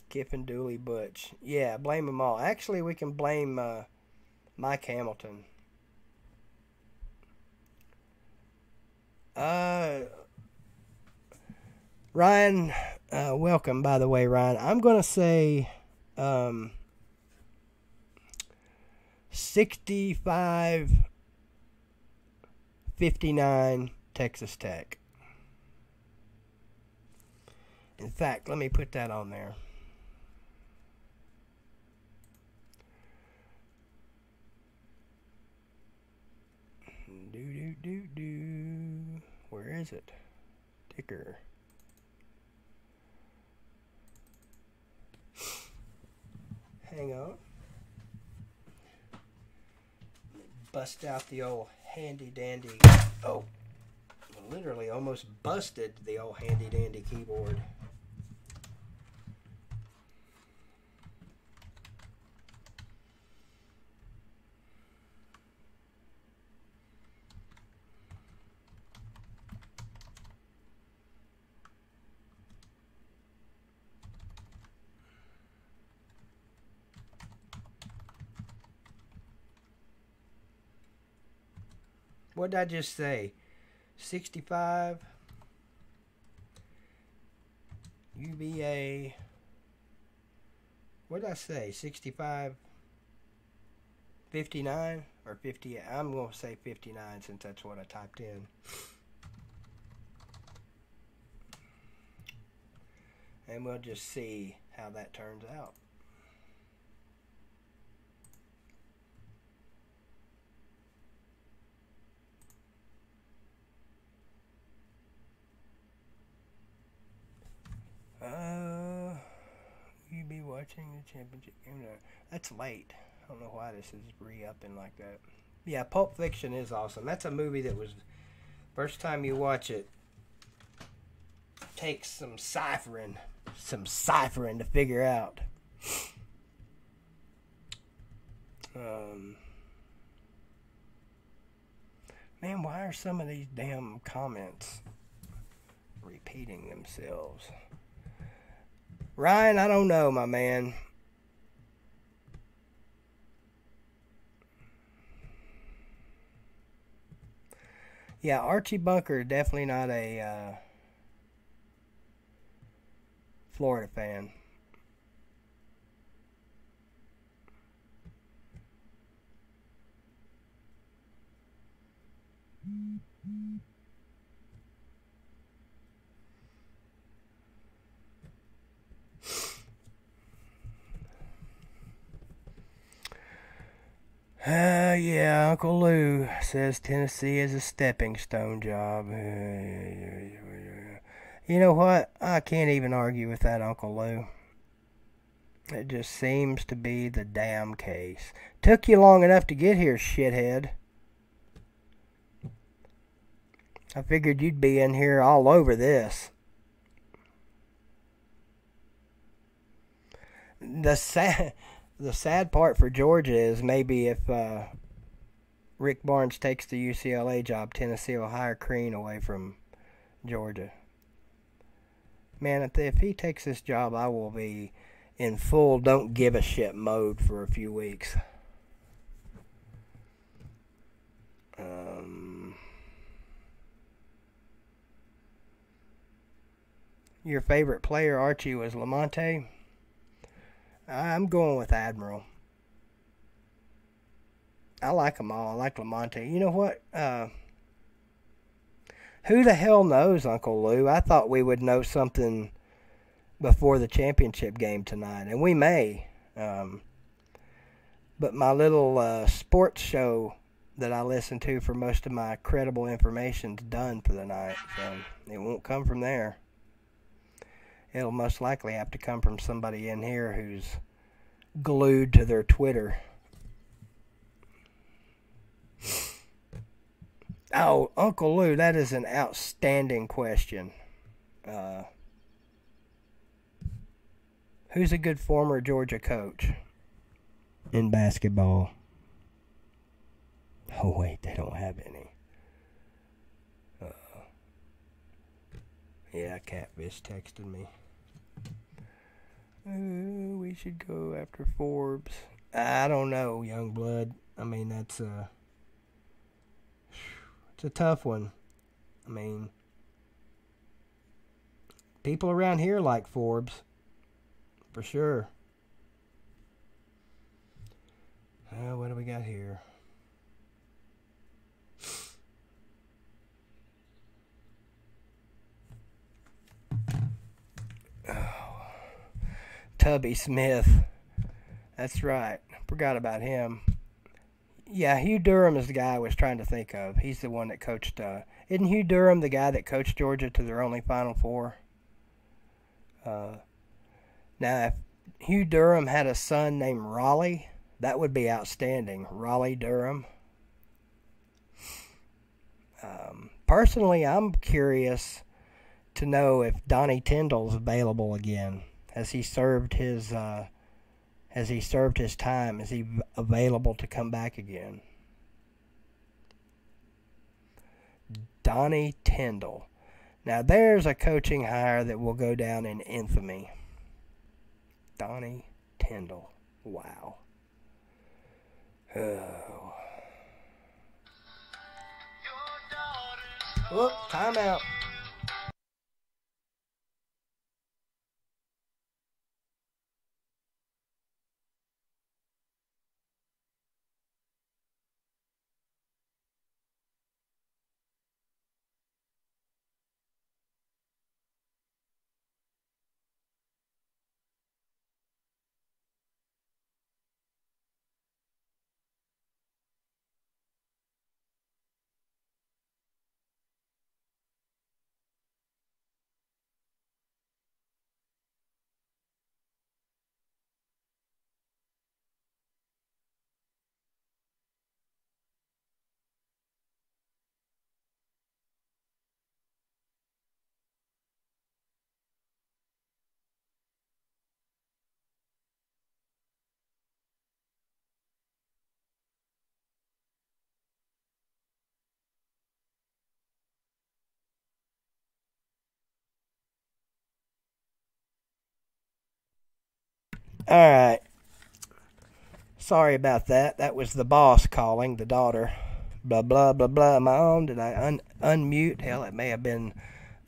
Kiffin, Dooley, Butch. Yeah, blame them all. Actually, we can blame Mike Hamilton. Ryan, welcome, by the way, Ryan. I'm going to say 65-59 Texas Tech. In fact, let me put that on there. Where is it? Ticker. Hang on. Bust out the old handy dandy. Oh, literally almost busted the old handy dandy keyboard. What did I just say? 65 UVA. What did I say? 65 59 or 58? I'm going to say 59 since that's what I typed in. And we'll just see how that turns out. You be watching the championship game? No, that's late. I don't know why this is re-upping like that. Yeah, Pulp Fiction is awesome. That's a movie that was, first time you watch it, takes some ciphering to figure out. Man, why are some of these damn comments repeating themselves? Ryan, I don't know, my man. Yeah, Archie Bunker is definitely not a Florida fan. Yeah, Uncle Lou says Tennessee is a stepping stone job. You know what? I can't even argue with that, Uncle Lou. It just seems to be the damn case. Took you long enough to get here, shithead. I figured you'd be in here all over this. The sad part for Georgia is maybe if Rick Barnes takes the UCLA job, Tennessee will hire Crean away from Georgia. Man, if he takes this job, I will be in full don't give a shit mode for a few weeks. Your favorite player, Archie, was Lamonte? I'm going with Admiral. I like them all. I like Lamonte. You know what? Who the hell knows, Uncle Lou? I thought we would know something before the championship game tonight, and we may. But my little sports show that I listen to for most of my credible information's done for the night, so it won't come from there. It'll most likely have to come from somebody in here who's glued to their Twitter. Oh, Uncle Lou, that is an outstanding question. Who's a good former Georgia coach in basketball? Oh, wait, they don't have any. Yeah, Catfish texted me. We should go after Forbes. I don't know, Youngblood. I mean, it's a tough one. I mean, people around here like Forbes, for sure. What do we got here? Tubby Smith. That's right. Forgot about him. Yeah, Hugh Durham is the guy I was trying to think of. He's the one that coached. Isn't Hugh Durham the guy that coached Georgia to their only Final Four? Now, if Hugh Durham had a son named Raleigh, that would be outstanding. Raleigh Durham. Personally, I'm curious to know if Donnie Tyndall's available again. Has he served his time? Is he available to come back again? Donnie Tyndall. Now there's a coaching hire that will go down in infamy. Donnie Tyndall. Wow. Oh. Whoop, timeout. Alright. Sorry about that. That was the boss calling, the daughter. Blah, blah, blah, blah. Am I on? Did I unmute? Hell, it may have been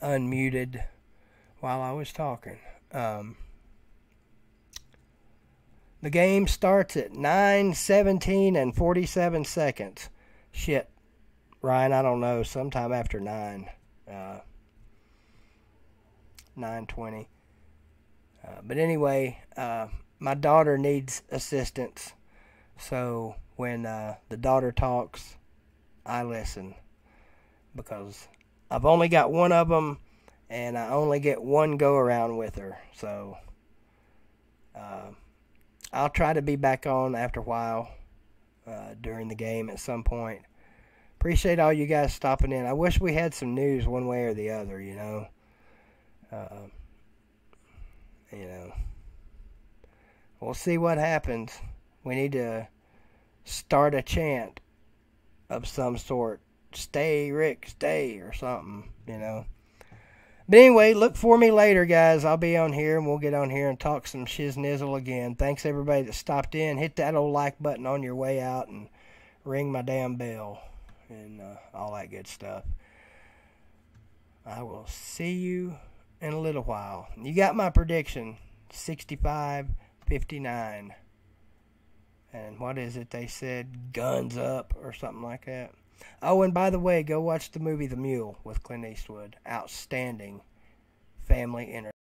unmuted while I was talking. The game starts at 9:17 and 47 seconds. Shit, Ryan, I don't know. Sometime after 9:20. But anyway, my daughter needs assistance. So when the daughter talks, I listen. Because I've only got one of them, and I only get one go-around with her. So I'll try to be back on after a while during the game at some point. Appreciate all you guys stopping in. I wish we had some news one way or the other, you know. We'll see what happens. We need to start a chant of some sort. Stay, Rick, stay, or something, you know. But anyway, look for me later, guys. I'll be on here, and we'll get on here and talk some shiznizzle again. Thanks, everybody that stopped in. Hit that old like button on your way out and ring my damn bell and all that good stuff. I will see you in a little while. You got my prediction, 65-59. And what is it they said? Guns up or something like that. Oh, and by the way, go watch the movie The Mule with Clint Eastwood. Outstanding family entertainment.